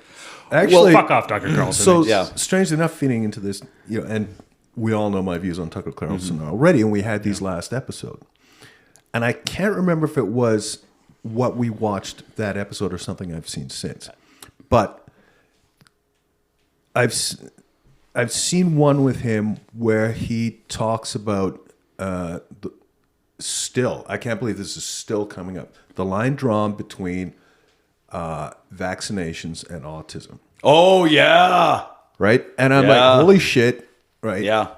Actually, fuck off, Tucker Carlson. So strangely enough, feeding into this, and we all know my views on Tucker Carlson already, and we had these last episode, and I can't remember if it was what we watched that episode or something I've seen since, but I've seen one with him where he talks about I can't believe this is still coming up, the line drawn between vaccinations and autism. Oh yeah. Right? And I'm like, holy shit, right? Yeah.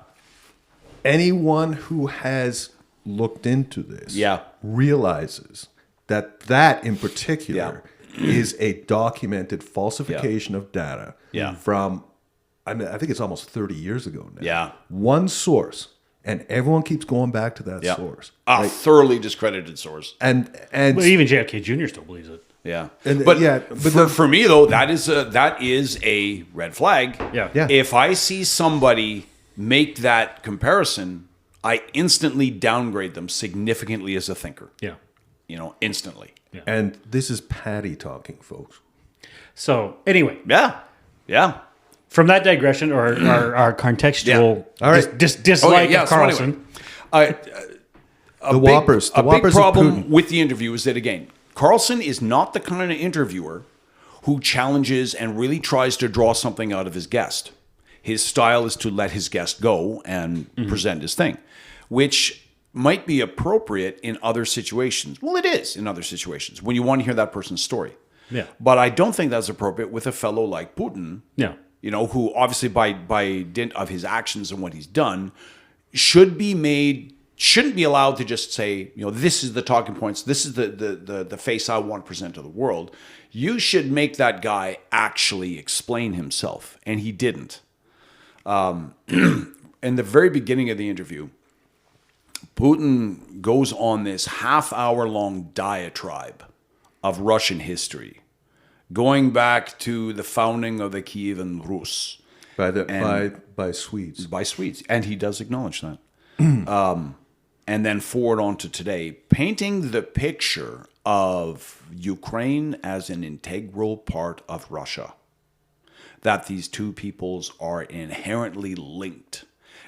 Anyone who has looked into this realizes that in particular is a documented falsification of data from I mean, I think it's almost 30 years ago now. Yeah. One source, and everyone keeps going back to that Yeah. source. A thoroughly discredited source. And Well, even JFK Jr. still believes it. Yeah. And- but yeah, but for me, though, that is a red flag. Yeah. Yeah. If I see somebody make that comparison, I instantly downgrade them significantly as a thinker. Yeah. Instantly. and this is Paddy talking, folks. So anyway, Yeah. Yeah. from that digression or our contextual All right. dislike Okay, yeah, of so Carlson. anyway, The Whoppers. The a big Whoppers of problem Putin. with the interview is that, again, Carlson is not the kind of interviewer who challenges and really tries to draw something out of his guest. His style is to let his guest go and present his thing, which might be appropriate in other situations. Well, it is in other situations when you want to hear that person's story. Yeah. But I don't think that's appropriate with a fellow like Putin, Yeah. who obviously by dint of his actions and what he's done shouldn't be allowed to just say, this is the talking points, this is the face I want to present to the world. You should make that guy actually explain himself, and he didn't. In the very beginning of the interview, Putin goes on this half-hour-long diatribe of Russian history, going back to the founding of the Kievan Rus By Swedes. by Swedes, and he does acknowledge that. And then forward on to today, painting the picture of Ukraine as an integral part of Russia, that these two peoples are inherently linked,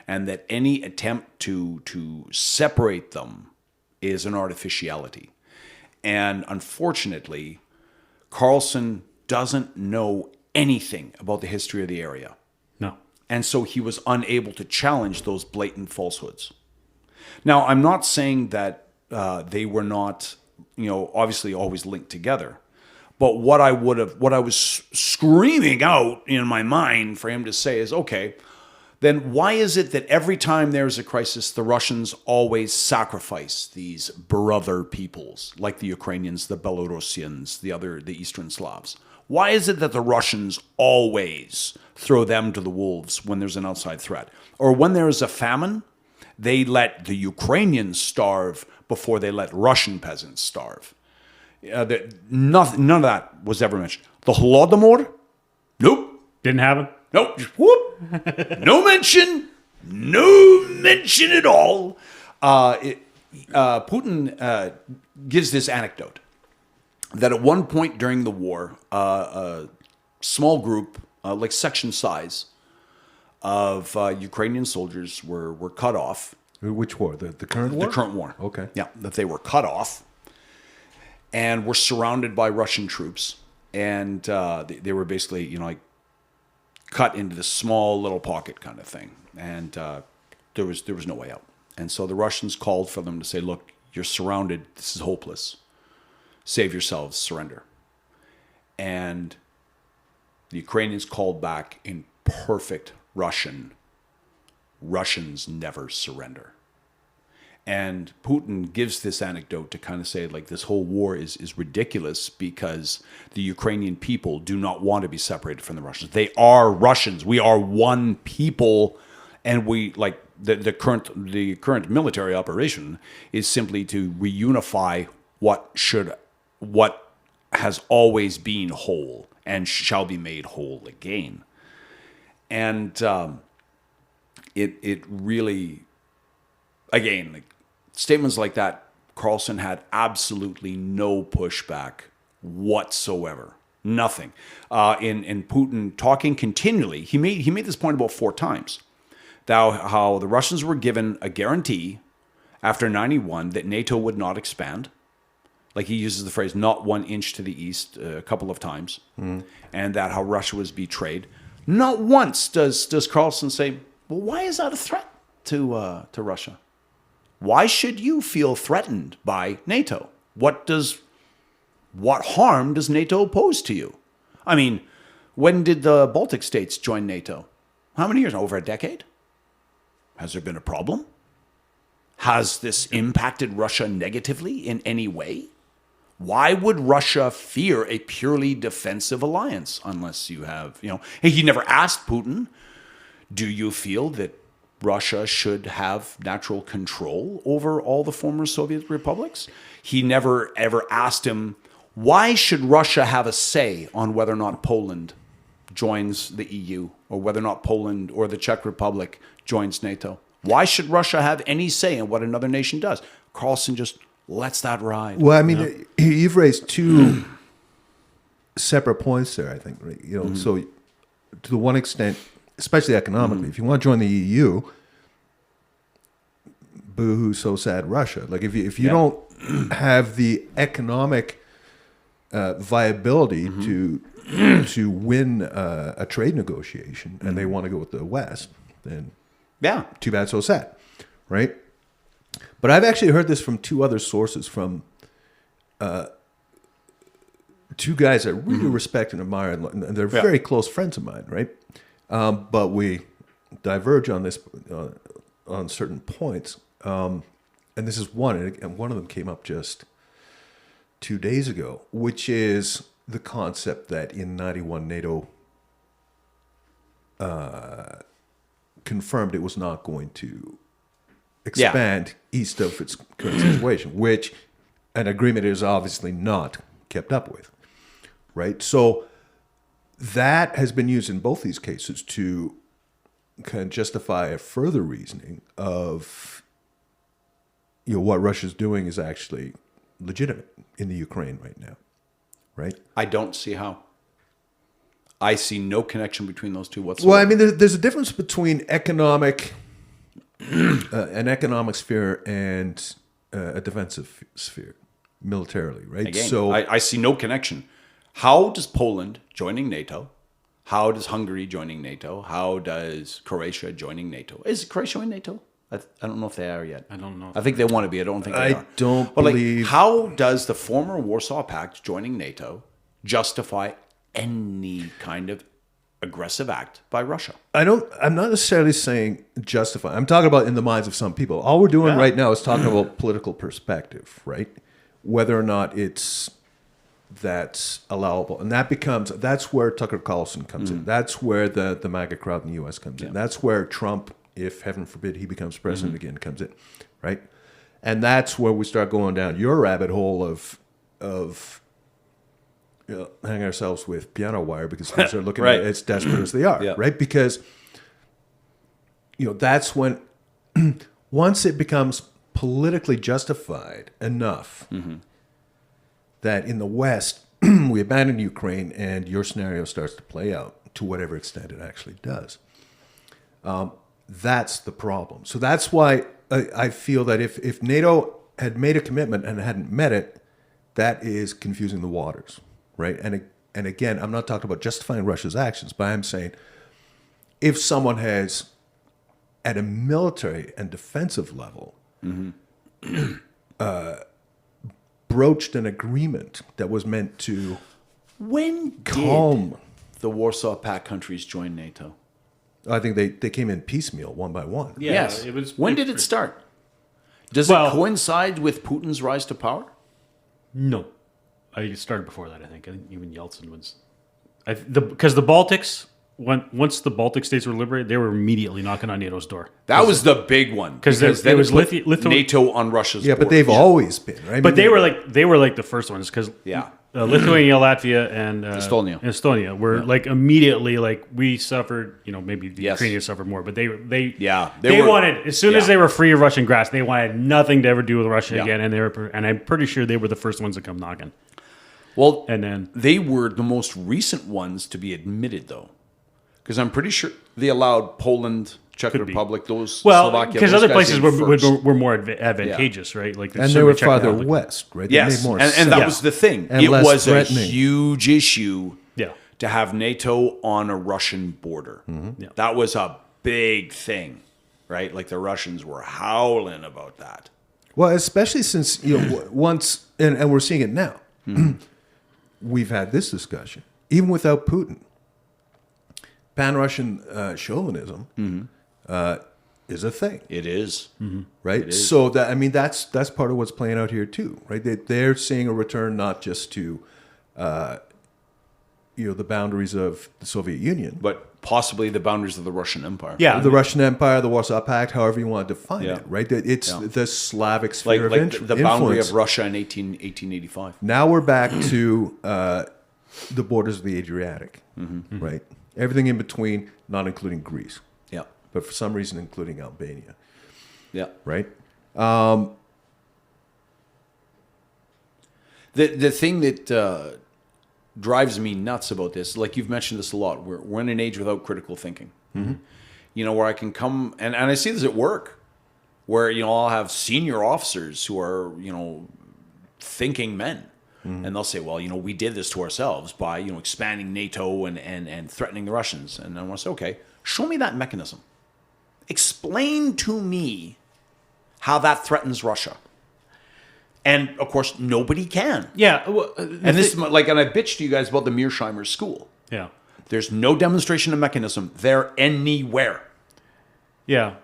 and that any attempt to separate them is an artificiality. And unfortunately, Carlson doesn't know anything about the history of the area. No. And so he was unable to challenge those blatant falsehoods. Now, I'm not saying that they were not, obviously always linked together. But what I was screaming out in my mind for him to say is, okay, then why is it that every time there's a crisis, the Russians always sacrifice these brother peoples, like the Ukrainians, the Belarusians, the Eastern Slavs? Why is it that the Russians always throw them to the wolves when there's an outside threat? Or when there is a famine, they let the Ukrainians starve before they let Russian peasants starve. None of that was ever mentioned. The Holodomor? Nope. Didn't happen? Nope. Just whoop. No mention. No mention at all. Putin gives this anecdote that at one point during the war, a small group, like section size, of Ukrainian soldiers were cut off. Which war? The current war? The current war. Okay. Yeah, that they were cut off and were surrounded by Russian troops. And they were basically, cut into this small little pocket kind of thing. And there was no way out. And so the Russians called for them to say, look, you're surrounded. This is hopeless. Save yourselves. Surrender. And the Ukrainians called back in perfect Russian. Russians never surrender. And Putin gives this anecdote to kind of say, like, this whole war is ridiculous because the Ukrainian people do not want to be separated from the Russians. They are Russians. We are one people, and we, like, the current military operation is simply to reunify what has always been whole and shall be made whole again. And it really, again, like, statements like that, Carlson had absolutely no pushback whatsoever. Nothing. In Putin talking continually, he made this point about 4 times. How the Russians were given a guarantee after 91 that NATO would not expand. Like, he uses the phrase, not 1 inch to the east, a couple of times. And that how Russia was betrayed. Not once does Carlson say, well, why is that a threat to Russia? Why should you feel threatened by NATO? What harm does NATO pose to you? I mean, when did the Baltic states join NATO? How many years? Over a decade? Has there been a problem? Has this impacted Russia negatively in any way? Why would Russia fear a purely defensive alliance unless you have, hey, he never asked Putin, do you feel that Russia should have natural control over all the former Soviet republics? He never ever asked him, why should Russia have a say on whether or not Poland joins the EU or whether or not Poland or the Czech Republic joins NATO? Why should Russia have any say in what another nation does? Carlson just lets that ride. Well, I mean, you've raised two separate points there, I think. Right? So to the one extent, especially economically, if you want to join the EU, boo-hoo, so sad, Russia. Like if you don't have the economic viability to win a trade negotiation, and they want to go with the West, then too bad, so sad, right? But I've actually heard this from two other sources, from two guys I really respect and admire, and they're very close friends of mine, right? But we diverge on this on certain points, and this is one, and one of them came up just 2 days ago, which is the concept that in '91 NATO confirmed it was not going to expand east of its current situation, which an agreement is obviously not kept up with, right? So that has been used in both these cases to kind of justify a further reasoning of what Russia's doing is actually legitimate in the Ukraine right now, right? I don't see how. I see no connection between those two whatsoever. Well, I mean, there's a difference between an economic sphere and a defensive sphere, militarily, right? Again, so I see no connection. How does Poland joining NATO? How does Hungary joining NATO? How does Croatia joining NATO? Is Croatia in NATO? I don't know if they are yet. I don't know. I think they want to be. I don't think they are. I don't But believe. how does the former Warsaw Pact joining NATO justify any kind of aggressive act by Russia? I'm not necessarily saying justify. I'm talking about in the minds of some people. All we're doing right now is talking about political perspective, right? Whether or not that's allowable. And that's where Tucker Carlson comes in. That's where the MAGA crowd in the U.S. comes in. That's where Trump, if heaven forbid he becomes president again, comes in, right? And that's where we start going down your rabbit hole of hanging ourselves with piano wire because things are looking Right. as desperate as they are, Yeah. right? Because that's when once it becomes politically justified enough that in the West we abandon Ukraine and your scenario starts to play out to whatever extent it actually does. That's the problem. So that's why I feel that if NATO had made a commitment and hadn't met it, that is confusing the waters, right? And again, I'm not talking about justifying Russia's actions, but I'm saying if someone has, at a military and defensive level, broached an agreement that was meant to calm. The Warsaw Pact countries join NATO? I think they came in piecemeal, one by one. Yeah, Yes. it was. When did it start? Does Well- it coincide with Putin's rise to power? No, I started before that. I think even Yeltsin was, because the Baltics. Once the Baltic states were liberated, they were immediately knocking on NATO's door. That was the big one. Because then there was it put Lithuania. NATO on Russia's Yeah, but borders. they've always been, right? But they were like the first ones because Yeah. Lithuania, Latvia, and Estonia. were like immediately like we suffered. Maybe the Yes. Ukrainians suffered more, but they They were- wanted as soon as yeah. they were free of Russian grasp, they wanted nothing to ever do with Russia Yeah. again, and I'm pretty sure they were the first ones to come knocking. Well, And then they were the most recent ones to be admitted, though. Because I'm pretty sure they allowed Poland, Czech Republic, Slovakia. because those other guys places in were first. more advantageous, right? Like the and they Soviet were Czech farther Republic. west, right? They Yes, made more and sense. that was the thing. And It less was threatening. a huge issue Yeah. to have NATO on a Russian border. Yeah. That was a big thing, right? Like the Russians were howling about that. Well, especially since once, and we're seeing it now. We've had this discussion, even without Putin. Pan-Russian chauvinism is a thing. It is. Right? is. So that's part of what's playing out here too, right? They're seeing a return not just to the boundaries of the Soviet Union, But possibly the boundaries of the Russian Empire. Yeah. the Russian Empire, the Warsaw Pact, however you want to define Yeah. it, right? It's Yeah. the Slavic sphere Like of the boundary influence. of Russia in 1885. Now we're back to the borders of the Adriatic, right? Everything in between, not including Greece, Yeah. but for some reason including Albania, Yeah. right? The thing that drives me nuts about this, like you've mentioned this a lot, we're in an age without critical thinking. You know, where I can come, and I see this at work, where, you know, I'll have senior officers who are, you know, thinking men. And they'll say, well, you know, we did this to ourselves by, you know, expanding NATO and threatening the Russians. And I want to say, okay, show me that mechanism. Explain to me how that threatens Russia. And of course, nobody can. Yeah. Well, And this, like, and I bitched to you guys about the Mearsheimer school. yeah. There's no demonstration of mechanism there anywhere. Yeah.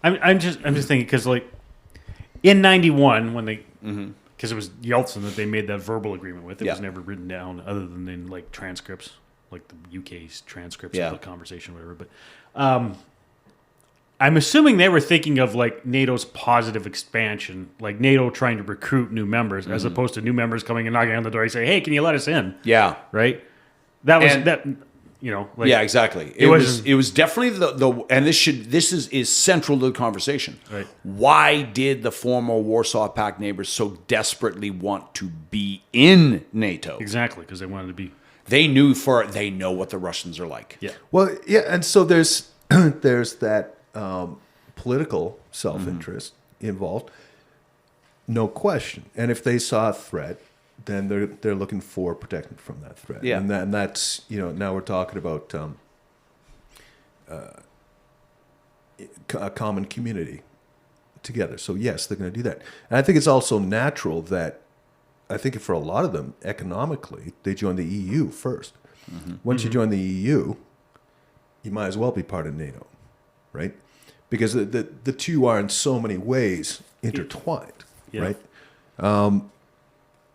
I'm just thinking because like in '91 when they because it was Yeltsin that they made that verbal agreement with. It was never written down other than in like transcripts, like the UK's transcripts of the conversation, or whatever. But I'm assuming they were thinking of like NATO's positive expansion, like NATO trying to recruit new members, as opposed to new members coming and knocking on the door and say, "Hey, can you let us in?" Yeah. Right. That was And- that. You know. Like, Yeah, exactly. It was definitely the and this is central to the conversation. Right. Why did the former Warsaw Pact neighbors so desperately want to be in NATO? Exactly, because they wanted to be. They know what the Russians are like. Yeah. Well, yeah, and so there's there's that political self-interest involved, no question. And if they saw a threat, then they're looking for protection from that threat. Yeah. And that's, you know, now we're talking about a common community together. So yes, they're going to do that. And I think it's also natural that I think for a lot of them, economically, they join the EU first. Once you join the EU, you might as well be part of NATO, right? Because the two are in so many ways intertwined, right?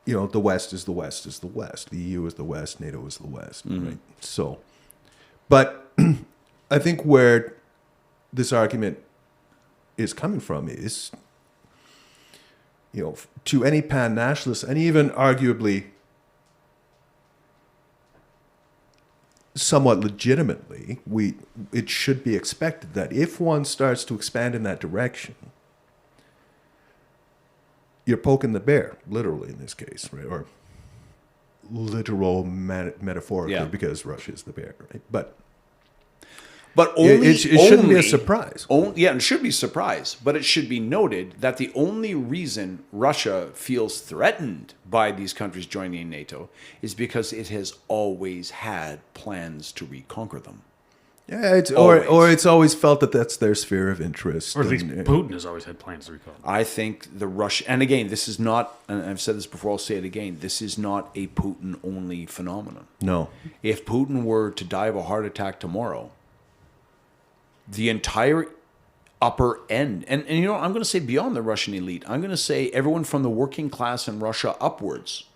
You know, the West is the West is the West. The EU is the West. NATO is the West, right? So, but I think where this argument is coming from is, you know, to any pan-nationalist, and even arguably somewhat legitimately, it should be expected that if one starts to expand in that direction, you're poking the bear, literally in this case, right? Or literal metaphorically, because Russia is the bear, right? But only it shouldn't be a surprise. It should be a surprise. But it should be noted that the only reason Russia feels threatened by these countries joining NATO is because it has always had plans to reconquer them. Yeah, or it's always felt that that's their sphere of interest. Or at least Putin has always had plans to recall. I think the Russia, and again, this is not, and I've said this before, I'll say it again, this is not a Putin-only phenomenon. No. If Putin were to die of a heart attack tomorrow, the entire upper end, and you know, I'm going to say beyond the Russian elite, I'm going to say everyone from the working class in Russia upwards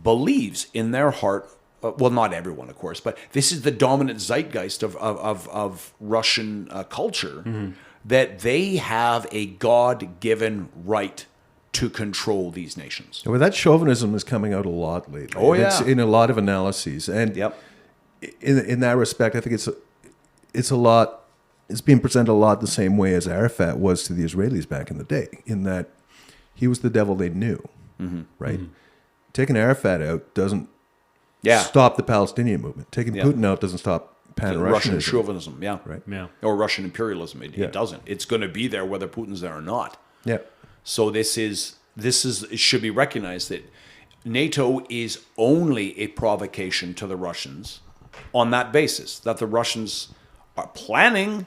believes in their heart. Well, not everyone, of course, but this is the dominant zeitgeist of Russian culture, that they have a God-given right to control these nations. Well, that chauvinism is coming out a lot lately. Oh, yeah. It's in a lot of analyses, and in that respect, I think it's a lot. It's being presented a lot the same way as Arafat was to the Israelis back in the day, in that he was the devil they knew, right? Taking Arafat out doesn't stop the Palestinian movement. Taking Putin out doesn't stop Russian chauvinism, right? Yeah. Or Russian imperialism. It doesn't. It's going to be there whether Putin's there or not. Yeah. So it should be recognized that NATO is only a provocation to the Russians on that basis, that the Russians are planning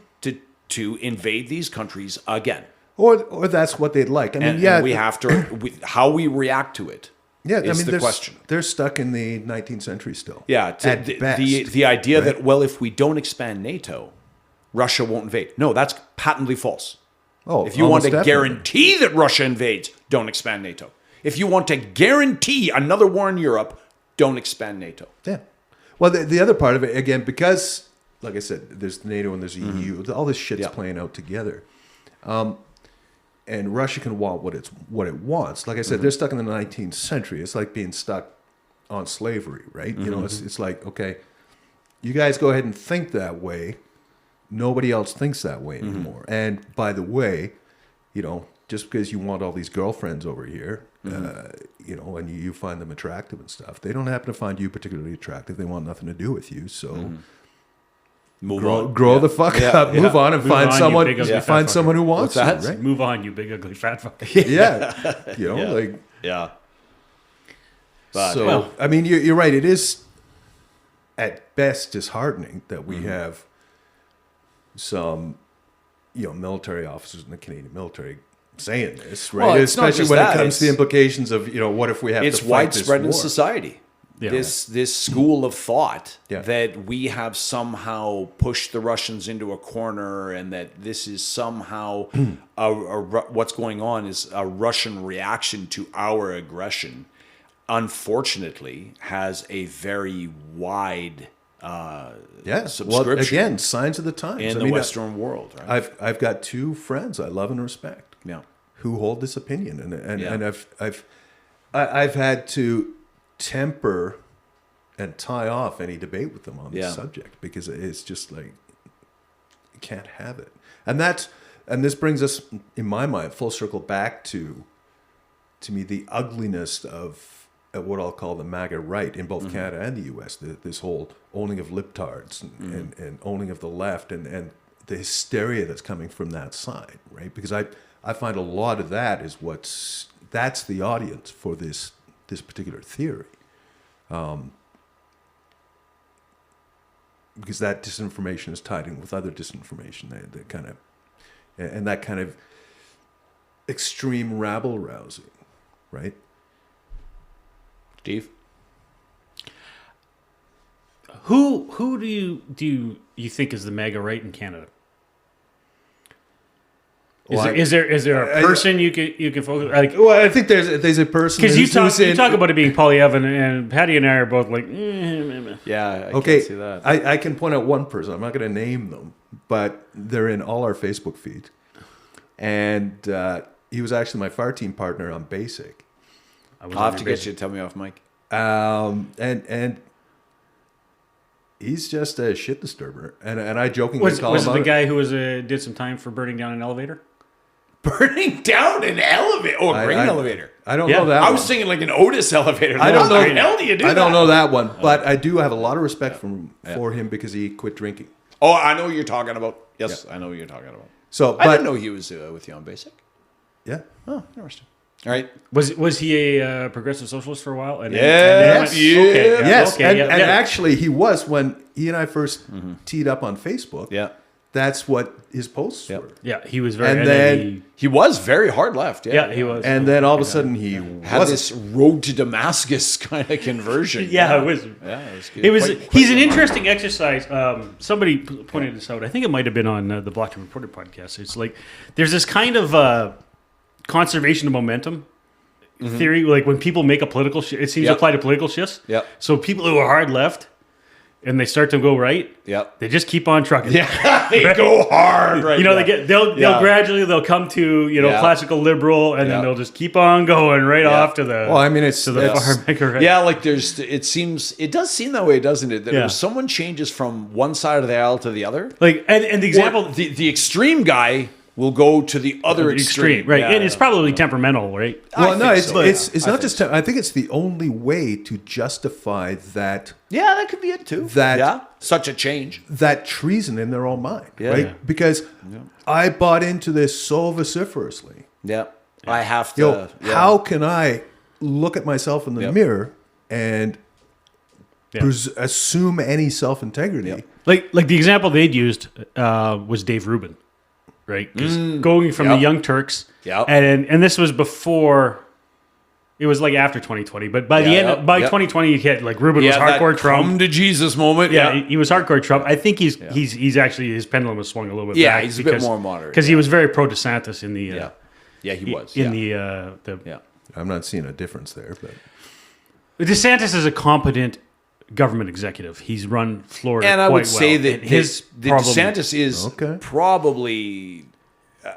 to invade these countries again. Or that's what they'd like. I mean, And we have to, how we react to it is the question. They're stuck in the 19th century still. Yeah, at best. the idea that, well, if we don't expand NATO, Russia won't invade. No, that's patently false. Oh, If you want to almost definitely. guarantee that Russia invades, don't expand NATO. If you want to guarantee another war in Europe, don't expand NATO. Yeah. Well, the other part of it, again, because, like I said, there's NATO and there's EU, all this shit's Yeah. playing out together. And Russia can want what it wants. Like I said, they're stuck in the 19th century. It's like being stuck on slavery, right? You know, it's like, okay, you guys go ahead and think that way. Nobody else thinks that way anymore. And by the way, you know, just because you want all these girlfriends over here, you know, and you find them attractive and stuff, they don't happen to find you particularly attractive. They want nothing to do with you. So grow the fuck up, move on, and Move find on, you someone, big ugly find fat someone who wants What's that? you, right? Move on, you big ugly fat fuck. Yeah, you know, like Yeah. But, so. well, I mean, you're right. It is at best disheartening that we have some, you know, military officers in the Canadian military saying this, right? Well, it's not Especially just when that, it comes to the it's- implications of, you know, what if we have it's to fight this widespread in war? society. Yeah. This school of thought Yeah. that we have somehow pushed the Russians into a corner, and that this is somehow what's going on is a Russian reaction to our aggression. Unfortunately, has a very wide Yeah. subscription Well, again, signs of the times. in I the mean, Western world. Right? I've got two friends I love and respect Yeah. who hold this opinion, and Yeah. and I've had to temper and tie off any debate with them on this Yeah. subject, because it's just like you can't have it. And this brings us, in my mind, full circle back to me, the ugliness of what I'll call the MAGA right in both Canada and the U.S. This whole owning of libtards and owning of the left, and the hysteria that's coming from that side, right? Because I find a lot of that is that's the audience for this particular theory. Because that disinformation is tied in with other disinformation, that kind of extreme rabble rousing, right? Steve? Who do you think is the MAGA right in Canada? Is there a person you can focus like? Well, I think there's a person Because you who's talk about it being Polyev, and Paddy and I are both like, Yeah, I okay, can't see that. I can point out one person. I'm not going to name them, but they're in all our Facebook feeds. And he was actually my fire team partner on Basic. I was I'll have to get you to tell me off mic. And he's just a shit disturber. And I jokingly call Was him it the out. guy who did some time for burning down an elevator? Burning down an elevator. Oh, a grain elevator. I don't Yeah. know that I one. was thinking like an Otis elevator. I don't know. How the hell do you do I that? don't know that one, but I do have a lot of respect for him because he quit drinking. Oh, I know what you're talking about. Yes, I know what you're talking about. So, I but didn't know he was with you on Basic. yeah, Oh, interesting. All right. Was he a progressive socialist for a while? And Yes. Okay. Yeah, yes, okay, and actually he was when he and I first teed up on Facebook. Yeah. That's what his posts Yep. were. Yeah, he was very. And And then- then He was very hard left. yeah, he was. And then all of a sudden he had wasn't. this road to Damascus kind of conversion. yeah, it was. Yeah, it was good. It was. Quite He's an remarkable. interesting exercise. Somebody pointed this out. I think it might have been on the Blockchain Reporter podcast. It's like there's this kind of conservation of momentum theory. Like when people make a political shift, it seems to Yep. apply to political shifts. Yep. So people who are hard left and they start to go right, Yep. they just keep on trucking. Yeah, they go hard right You know, now. they'll Yeah. gradually come to Yeah. classical liberal, and Yeah. then they'll just keep on going right Yeah. off to the. Well, I mean, it's to the far maker right. Yeah, like it does seem that way, doesn't it? That Yeah. if someone changes from one side of the aisle to the other, Like and the example, the extreme guy will go to the other extreme. right? Yeah, and it's probably temperamental, right? Well, no, think it's so, it's yeah. not just. I think it's the only way to justify that Yeah, that could be it too. That- yeah, such a change. treason in their own mind, Yeah. right? Yeah. Because I bought into this so vociferously. Yeah, I have to. You know, yeah. how can I look at myself in the Yep. mirror and Yeah. assume any self-integrity? Yep. Like the example they'd used was Dave Rubin, right? 'Cause going from the Yep. Young Turks, Yep. and this was before It was like after 2020, but by the Yeah, end, by yep. 2020, you hit like Ruben was that hardcore Trump. come to Jesus moment. Yeah, Yeah. he was hardcore Trump. I think he's actually his pendulum has swung a little bit Yeah, back. he's a bit more moderate, because he was very pro DeSantis in the Yeah, he was. in yeah. the yeah. I'm not seeing a difference there, but DeSantis is a competent government executive. He's run Florida And I quite would say well. that And his the problem- DeSantis is Okay. probably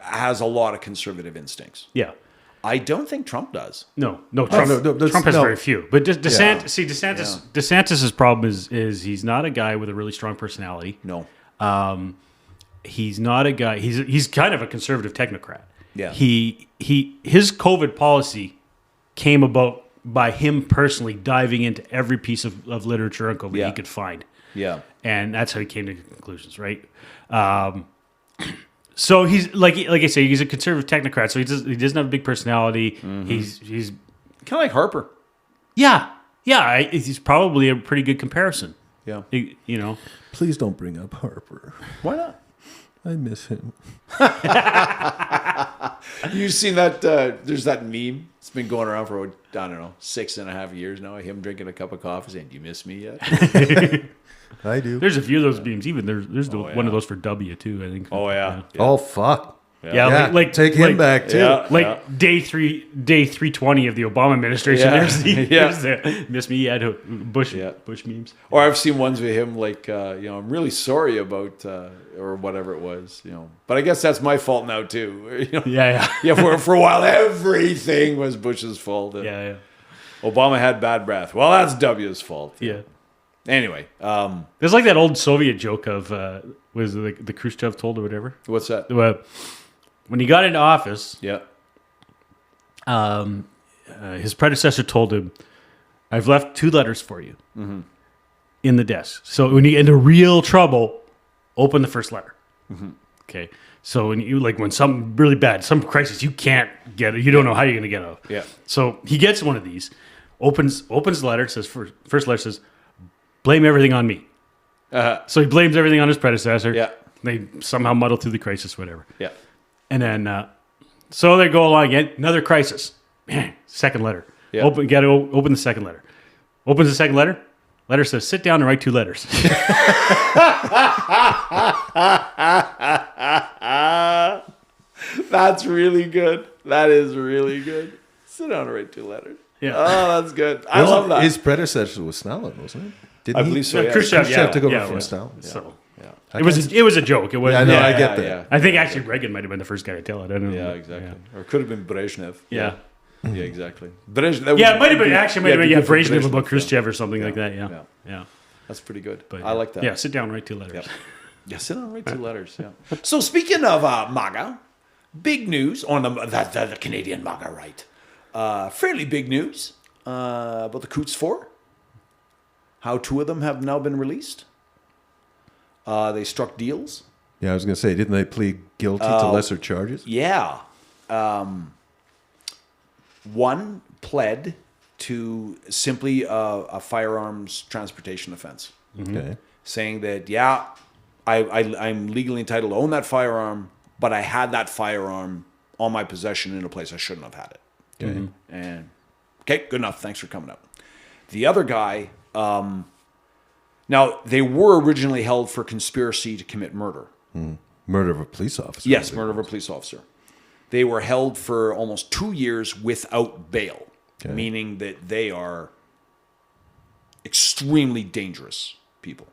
has a lot of conservative instincts. yeah. I don't think Trump does. No, Trump. no, that's- Trump has no. very few. But DeSantis, Yeah. see, DeSantis's problem is he's not a guy with a really strong personality. No. He's not a guy. He's kind of a conservative technocrat. Yeah. His COVID policy came about by him personally diving into every piece of literature on COVID Yeah. he could find. Yeah. And that's how he came to conclusions, right? So he's like I say, he's a conservative technocrat. So he doesn't have a big personality. Mm-hmm. He's Kind of like Harper. yeah. He's probably a pretty good comparison. Yeah. You know, please don't bring up Harper. Why not? I miss him. You've seen that? There's that meme. It's been going around for, I don't know, 6.5 years now. Him drinking a cup of coffee saying, "Do you miss me yet?" I do. there's a few of those beams. Even there's Oh, one yeah. of those for W too. I think. Oh, yeah. Oh, fuck. Yeah, Yeah, like take him back, too. Yeah. Like day 320 of the Obama administration. Yeah. There's the miss me yet Bush memes. Or I've seen ones with him like, I'm really sorry about, or whatever it was, But I guess that's my fault now too. Yeah. Yeah, for a while everything was Bush's fault. And Yeah. Obama had bad breath. Well, that's W's fault. Yeah. Anyway, There's like that old Soviet joke of was it the Khrushchev told or whatever. what's that? When he got into office, Yeah. his predecessor told him, "I've left 2 letters for you in the desk. So when you get into real trouble, open the first letter." Okay. So when something really bad, some crisis, you can't get it. You don't know how you're going to get out. Yeah. So he gets one of these, opens the letter, says first letter says, "Blame everything on me." So he blames everything on his predecessor. Yeah. They somehow muddle through the crisis, whatever. Yeah. And then, so they go along again. Another crisis. Man, second letter. Yeah. Open the second letter. Opens the second letter. Letter says, "Sit down and write 2 letters." That's really good. That is really good. Sit down and write 2 letters. Yeah. Oh, that's good. I love that. His predecessor was Stalin, wasn't it? Didn't I he? believe so. Yeah. Khrushchev, Khrushchev took over yeah, from yeah. Stalin. So Yeah. it was a joke. It was. Yeah, I know. Yeah, I get that. Yeah. I think actually Reagan might have been the first guy to tell it. I don't know. Yeah, exactly. Or it could have been Brezhnev. Yeah. Yeah, exactly. Brezhnev. Yeah, it might have been actually it'd be good for Brezhnev about yeah. Khrushchev or something like that. Yeah. Yeah. That's pretty good. But, I like that. Yeah, sit down and write 2 letters. Yep. Yeah, sit down and write 2 letters. Yeah. So speaking of MAGA, big news on the Canadian MAGA right. Fairly big news about the Coots 4. How 2 of them have now been released. They struck deals. Yeah, I was going to say, didn't they plead guilty to lesser charges? Yeah. One pled to simply a firearms transportation offense, Okay. saying that, I'm legally entitled to own that firearm, but I had that firearm on my possession in a place I shouldn't have had it. Okay. And, okay, good enough. Thanks for coming up. The other guy, now, they were originally held for conspiracy to commit murder. Murder of a police officer. Yes, murder of a police officer. They were held for almost 2 years without bail, meaning that they are extremely dangerous people.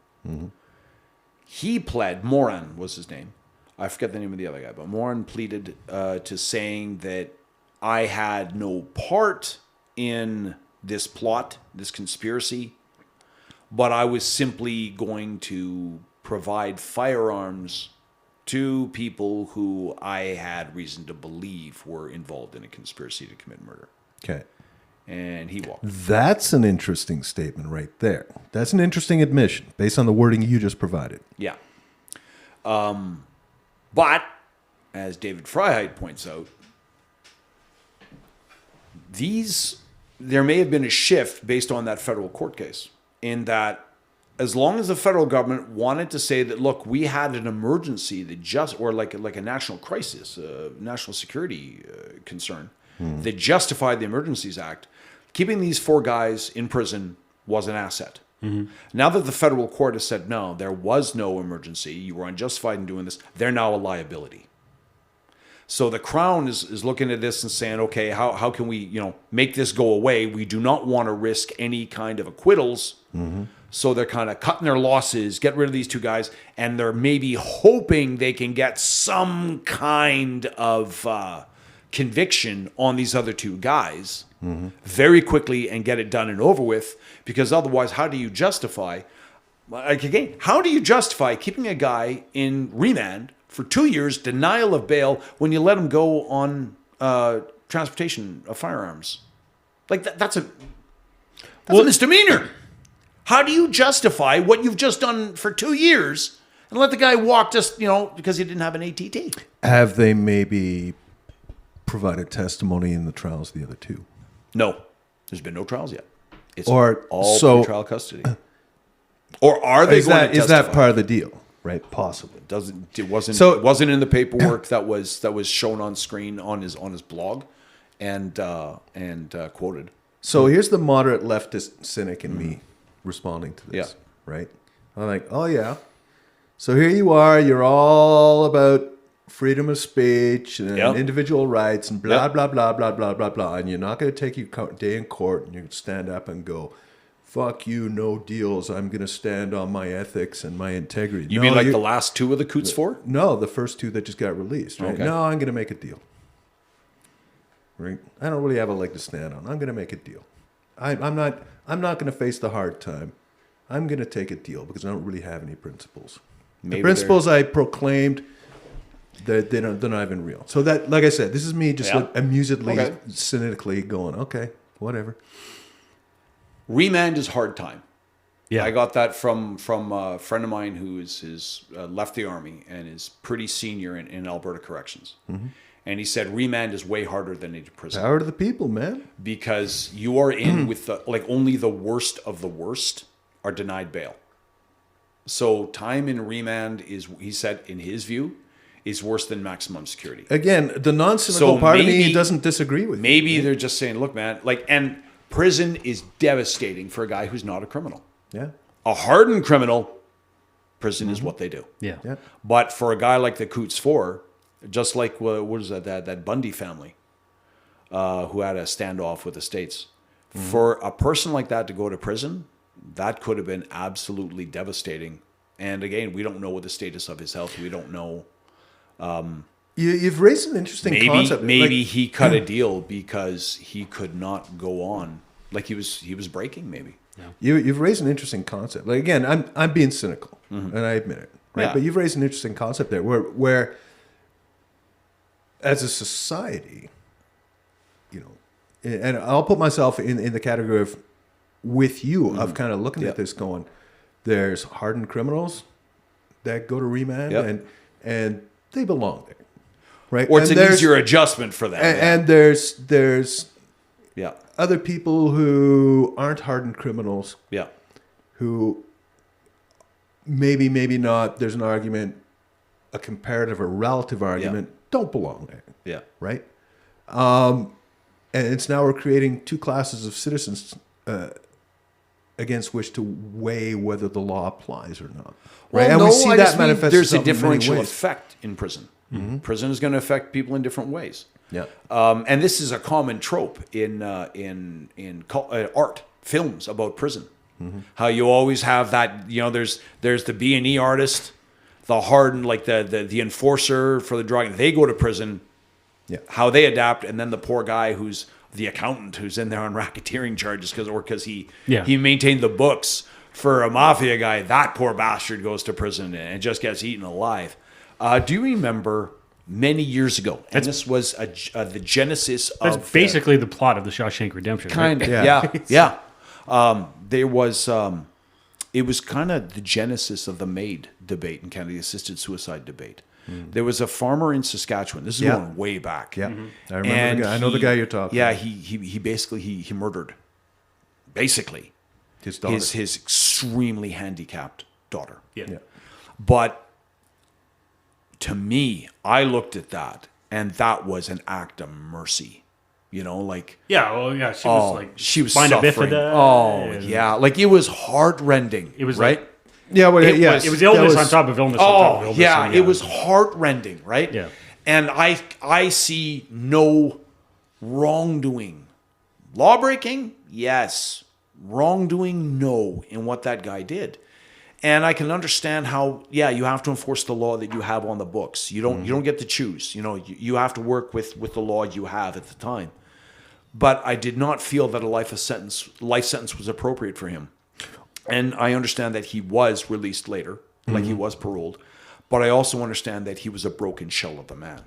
He pled, Moran was his name. I forget the name of the other guy, but Moran pleaded to saying that I had no part in this plot, this conspiracy, but I was simply going to provide firearms to people who I had reason to believe were involved in a conspiracy to commit murder. Okay. And he walked. That's an interesting statement right there. That's an interesting admission based on the wording you just provided. Yeah. But, as David Freiheit points out, there may have been a shift based on that federal court case, in that as long as the federal government wanted to say that, look, we had an emergency that or like a national crisis, a national security concern, that justified the Emergencies Act, keeping these 4 guys in prison was an asset. Now that the federal court has said, no, there was no emergency, you were unjustified in doing this, they're now a liability. So the Crown is looking at this and saying, okay, how can we, make this go away? We do not want to risk any kind of acquittals. So they're kind of cutting their losses, get rid of these 2 guys, and they're maybe hoping they can get some kind of conviction on these other 2 guys very quickly and get it done and over with, because otherwise, how do you justify, how do you justify keeping a guy in remand for 2 years, denial of bail, when you let him go on transportation of firearms? Like that's a misdemeanor. How do you justify what you've just done for 2 years and let the guy walk just, because he didn't have an ATT? Have they maybe provided testimony in the trials of the other 2? No, there's been no trials yet. It's Or all so- pre-trial custody. Or are they Is going that to is testify? that part of the deal? Right, possibly. It wasn't So- it wasn't in the paperwork that was shown on screen on his blog and quoted. So here's the moderate leftist cynic in me responding to this. Yeah. Right? I'm like, oh yeah. So here you are. You're all about freedom of speech and Yep. individual rights and blah Yep. blah blah blah blah blah blah. And you're not going to take your day in court and you can stand up and go, fuck you, no deals. I'm going to stand on my ethics and my integrity. You mean like the last 2 of the Coots 4? No, the first 2 that just got released. Right? Okay. No, I'm going to make a deal. Right? I don't really have a leg to stand on. I'm going to make a deal. I'm not going to face the hard time. I'm going to take a deal because I don't really have any principles. Maybe The principles I proclaimed, they're not even real. So that, like I said, this is me just Yeah. like amusedly, Okay. cynically going, okay, whatever. Remand is hard time. Yeah. I got that from a friend of mine who is left the army and is pretty senior in Alberta Corrections. And he said remand is way harder than into prison Power to the people, man. because you are in with only the worst of the worst are denied bail. So time in remand is, he said, in his view, is worse than maximum security. Again, the non-cynical So part of me maybe- doesn't disagree with you. Maybe they're just saying, look, man, and prison is devastating for a guy who's not a criminal. Yeah. A hardened criminal, prison is what they do. Yeah. Yeah. But for a guy like the Coots 4, just like what is that Bundy family, who had a standoff with the states, for a person like that to go to prison, that could have been absolutely devastating. And again, we don't know what the status of his health. We don't know. You've raised an interesting concept. Maybe Like, he cut a deal because he could not go on. Like he was breaking. Maybe. you've raised an interesting concept. Like again, I'm being cynical, and I admit it. Right, Yeah. but you've raised an interesting concept there, where as a society, and I'll put myself in the category of with you of kind of looking Yeah. at this, going, there's hardened criminals that go to remand, Yep. and they belong there, right? Or it's And an there's- easier adjustment for them. and there's yeah. other people who aren't hardened criminals Yeah. who maybe not, there's an argument, a comparative or relative argument, don't belong there, Yeah. right? And it's now we're creating 2 classes of citizens against which to weigh whether the law applies or not, right? And we see I that just mean manifest there's a itself in many differential ways. effect in prison. Prison is going to affect people in different ways. Yeah. And this is a common trope in art, films about prison. How you always have that, there's the B&E artist, the hardened, like the enforcer for the drug. They go to prison. Yeah. How they adapt, and then the poor guy who's the accountant who's in there on racketeering charges because he maintained the books for a mafia guy. That poor bastard goes to prison and just gets eaten alive. Do you remember many years ago? And this was the genesis That's of basically the plot of the Shawshank Redemption. kind of yeah. There was it was kind of the genesis of the MAID debate in Canada, the assisted suicide debate. There was a farmer in Saskatchewan. This is going way back. Yeah. I remember the guy. I know the guy you're talking Yeah, about. he basically he murdered basically His daughter. his extremely handicapped daughter. Yeah. But to me, I looked at that and that was an act of mercy. You know, like Yeah, well, yeah, she was like she was spina suffering. bifida. Oh and yeah, like it was heartrending. It was right. like- Yeah, well, It yes. It was illness on top of illness on top of illness. Yeah, and it was heartrending, right? Yeah. And I see no wrongdoing. Law breaking, yes. Wrongdoing, no, in what that guy did. And I can understand how, yeah, you have to enforce the law that you have on the books. You don't get to choose. You know, you have to work with the law you have at the time. But I did not feel that a life sentence was appropriate for him. And I understand that he was released later, like he was paroled. But I also understand that he was a broken shell of a man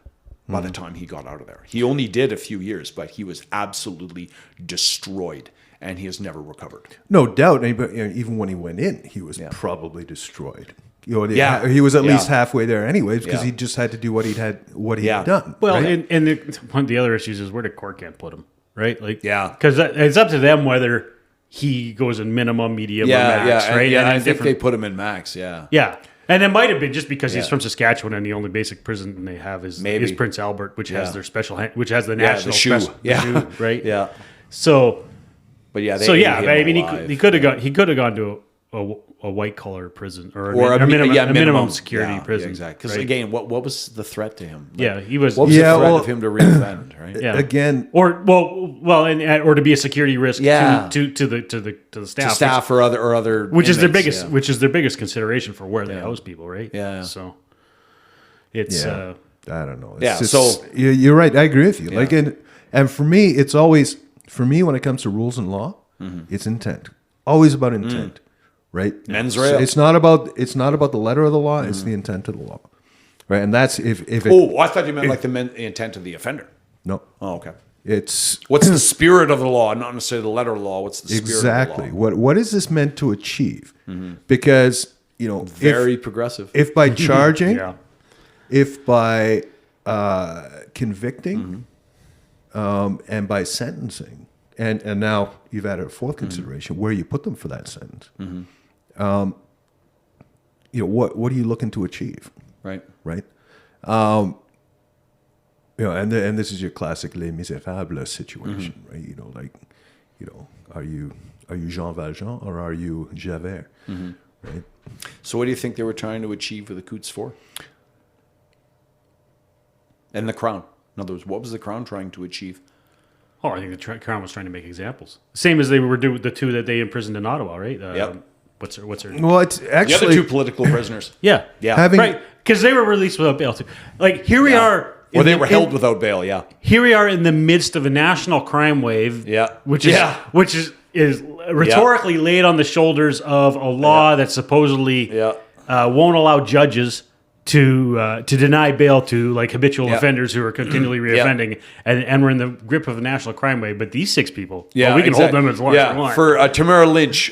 by the time he got out of there. He only did a few years, but he was absolutely destroyed, and he has never recovered. No doubt. But even when he went in, he was probably destroyed. You know, Yeah. he was at least Yeah. halfway there anyways, because Yeah. he just had to do what he had Yeah. done. Well, right? and one of the other issues is where did court can't put him, right? Like, Yeah. because it's up to them whether he goes in minimum, medium, or max, right? Yeah, And I then think they put him in max, yeah. Yeah. And it might have been just because he's Yeah. from Saskatchewan and the only basic prison they have is Maybe. Prince Albert, which Yeah. has their which has the Yeah, national the shoe. special Yeah. shoe, right? Yeah. So But yeah, they so ate yeah, him I mean alive. he could have gone to a white collar prison or Or minimum security yeah, prison. Yeah, exactly. Because right? again, what was the threat to him? Like, Yeah, he was. What was Yeah, the threat well- of him to reoffend? Right. Yeah. Again, or or to be a security risk Yeah. to the staff, To staff or other which is their inmates, biggest yeah. which is their biggest consideration for where they house people, right? Yeah. So it's I don't know. It's Yeah, just- so- you're right. I agree with you. Like, and for me, it's always when it comes to rules and law, it's intent. Always about intent, right? Mens So rea. it's not about the letter of the law. It's the intent of the law, right? And that's if it, Oh, I thought you meant like the intent of the offender. no, Oh, okay. it's What's the spirit of the law? Not necessarily the letter of the law. What's the spirit exactly of the law? what is this meant to achieve? Because Very progressive. if by charging, yeah. if by convicting, and by sentencing, and now you've added a fourth consideration where you put them for that sentence. What are you looking to achieve, Right. right? And this is your classic Les Miserables situation, right? Are you Jean Valjean or are you Javert, right? So what do you think they were trying to achieve with the Coots for? And the Crown. In other words, what was the Crown trying to achieve? Oh, I think the Crown was trying to make examples. Same as they were doing the two that they imprisoned in Ottawa, right? Yep. What's her? Well, it's The actually other two political prisoners. Yeah. Yeah. having Right. Because they were released without bail too. Like here we are. Or in they the- were held without bail, yeah. Here we are in the midst of a national crime wave. Yeah. Which Yeah. is rhetorically laid on the shoulders of a law that supposedly Yeah. won't allow judges to deny bail to like habitual offenders who are continually reoffending, and we're in the grip of a national crime wave. But these six people, Yeah, well, we can exactly. hold them as long as we want. For Tamara Leach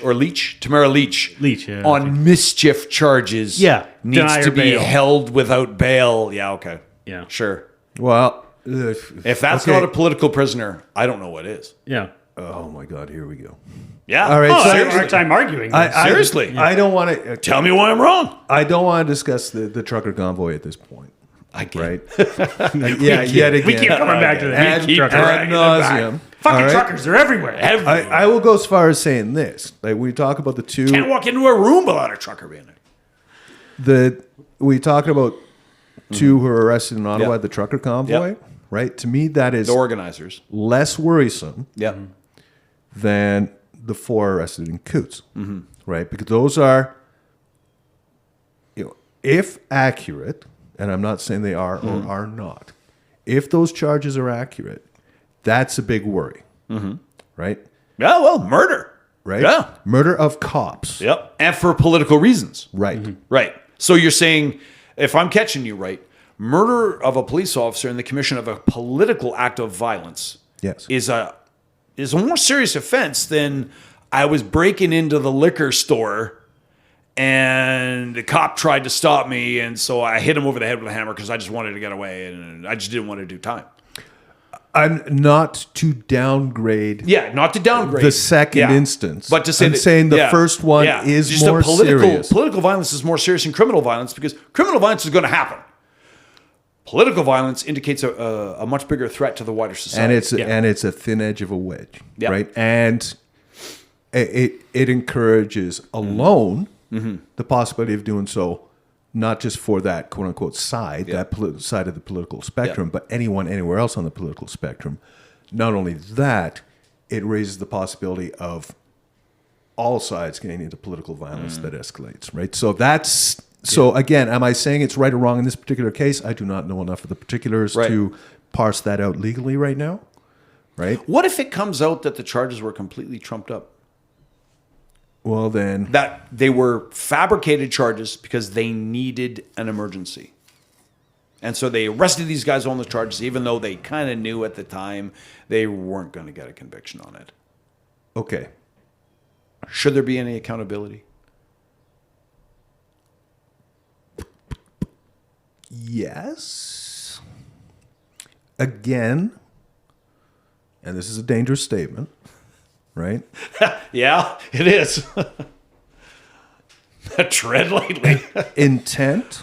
yeah, on mischief charges. Yeah, needs deny to her be bail. held without bail. Yeah, okay, yeah, sure. well, If that's okay. not a political prisoner, I don't know what is. yeah. Oh my God, here we go. Yeah. All right, Oh, so- I have a hard time arguing. this. Seriously. I don't want to Tell me why I'm wrong. I don't want to discuss the trucker convoy at this point. I get Right? Yet again. we keep coming back to that. ad, Keep truckers. ad nauseum. Fucking all right? truckers, they're everywhere. I will go as far as saying this. Like we talk about the two Can't walk into a room without a trucker being there. we talk about two who were arrested in Ottawa Yeah. at the trucker convoy, Yeah. right? To me that is The organizers. less worrisome Yeah. than the four arrested in Coots, right? Because those are, if accurate, and I'm not saying they are or are not, if those charges are accurate, that's a big worry, right? Yeah, well, murder. Right? Yeah. Murder of cops, Yep. And for political reasons. right? Right. So you're saying, if I'm catching you right, murder of a police officer in the commission of a political act of violence Yes. is a more serious offense than I was breaking into the liquor store and the cop tried to stop me, and so I hit him over the head with a hammer because I just wanted to get away and I just didn't want to do time. I'm not to downgrade Yeah, not to downgrade the second Yeah. instance, but to say I'm that, saying the yeah, first one yeah. is Just more serious. Political violence is more serious than criminal violence because criminal violence is going to happen. Political violence indicates a much bigger threat to the wider society. And it's a thin edge of a wedge, Yeah. right? And it encourages alone the possibility of doing so, not just for that quote unquote side, side of the political spectrum, but anyone anywhere else on the political spectrum. Not only that, it raises the possibility of all sides getting into political violence that escalates, right? So that's so again, am I saying it's right or wrong in this particular case? I do not know enough of the particulars to parse that out legally right now, right? What if it comes out that the charges were completely trumped up? Well, then That they were fabricated charges because they needed an emergency. And so they arrested these guys on the charges, even though they kind of knew at the time they weren't going to get a conviction on it. okay. Should there be any accountability? Yes. Again, and this is a dangerous statement, right? Yeah, it is. Tread lightly. Intent,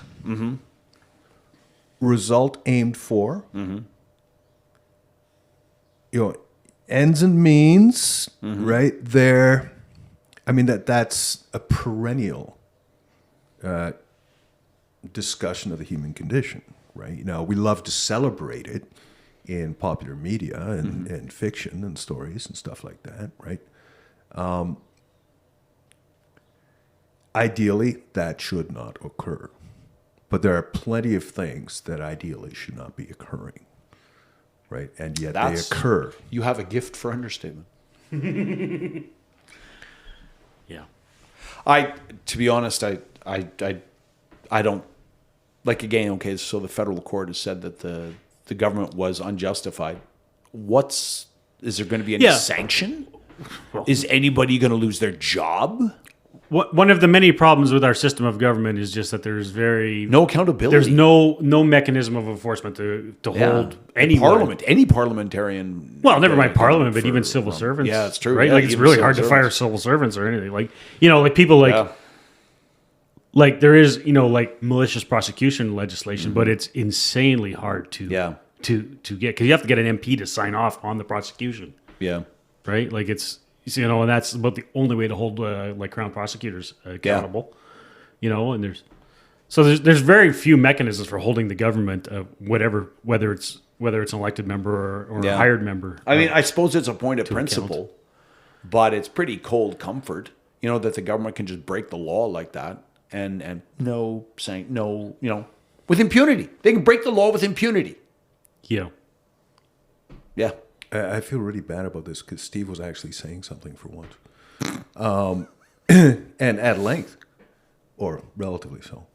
result aimed for, ends and means, right? That's a perennial discussion of the human condition, right? We love to celebrate it in popular media and fiction and stories and stuff like that, right? Ideally, that should not occur. But there are plenty of things that ideally should not be occurring, right? And yet they occur. You have a gift for understatement. Yeah. To be honest, I don't like, again. Okay, so the federal court has said that the government was unjustified. Is there going to be any sanction? Is anybody going to lose their job? One of the many problems with our system of government is just that there's no accountability. There's no mechanism of enforcement to hold any any parliamentarian. Well, never mind parliament, but even civil servants. Yeah, it's true. Right? Yeah, Like it's really hard to fire civil servants or anything. Like like people like there is like malicious prosecution legislation, but it's insanely hard to get because you have to get an MP to sign off on the prosecution. Yeah. Right? Like it's and that's about the only way to hold like crown prosecutors accountable. And there's very few mechanisms for holding the government whether it's an elected member or a hired member. I mean, I suppose it's a point of principle, but it's pretty cold comfort, that the government can just break the law like that and with impunity. They can break the law with impunity. Yeah. Yeah. I feel really bad about this because Steve was actually saying something for once. And at length, or relatively so.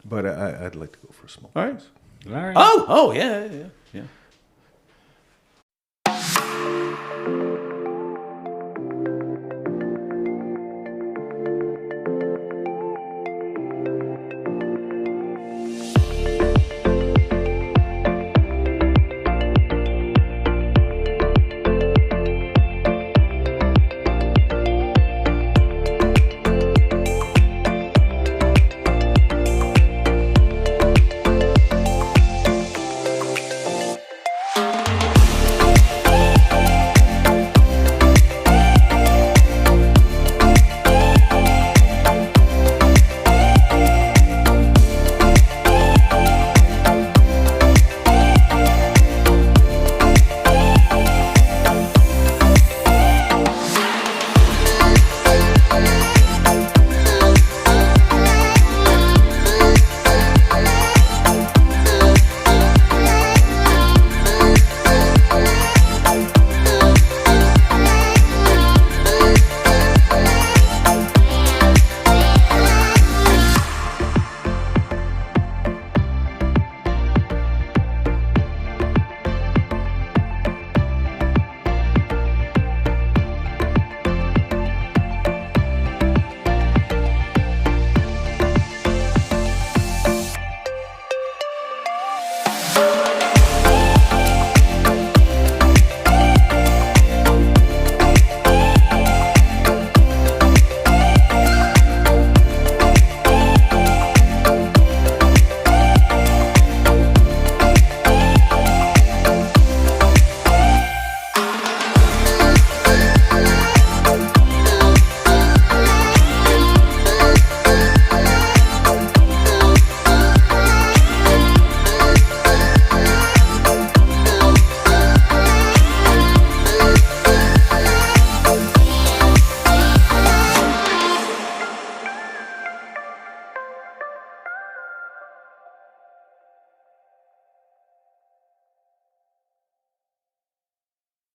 But I'd like to go for a small. All right. All right. Oh, yeah.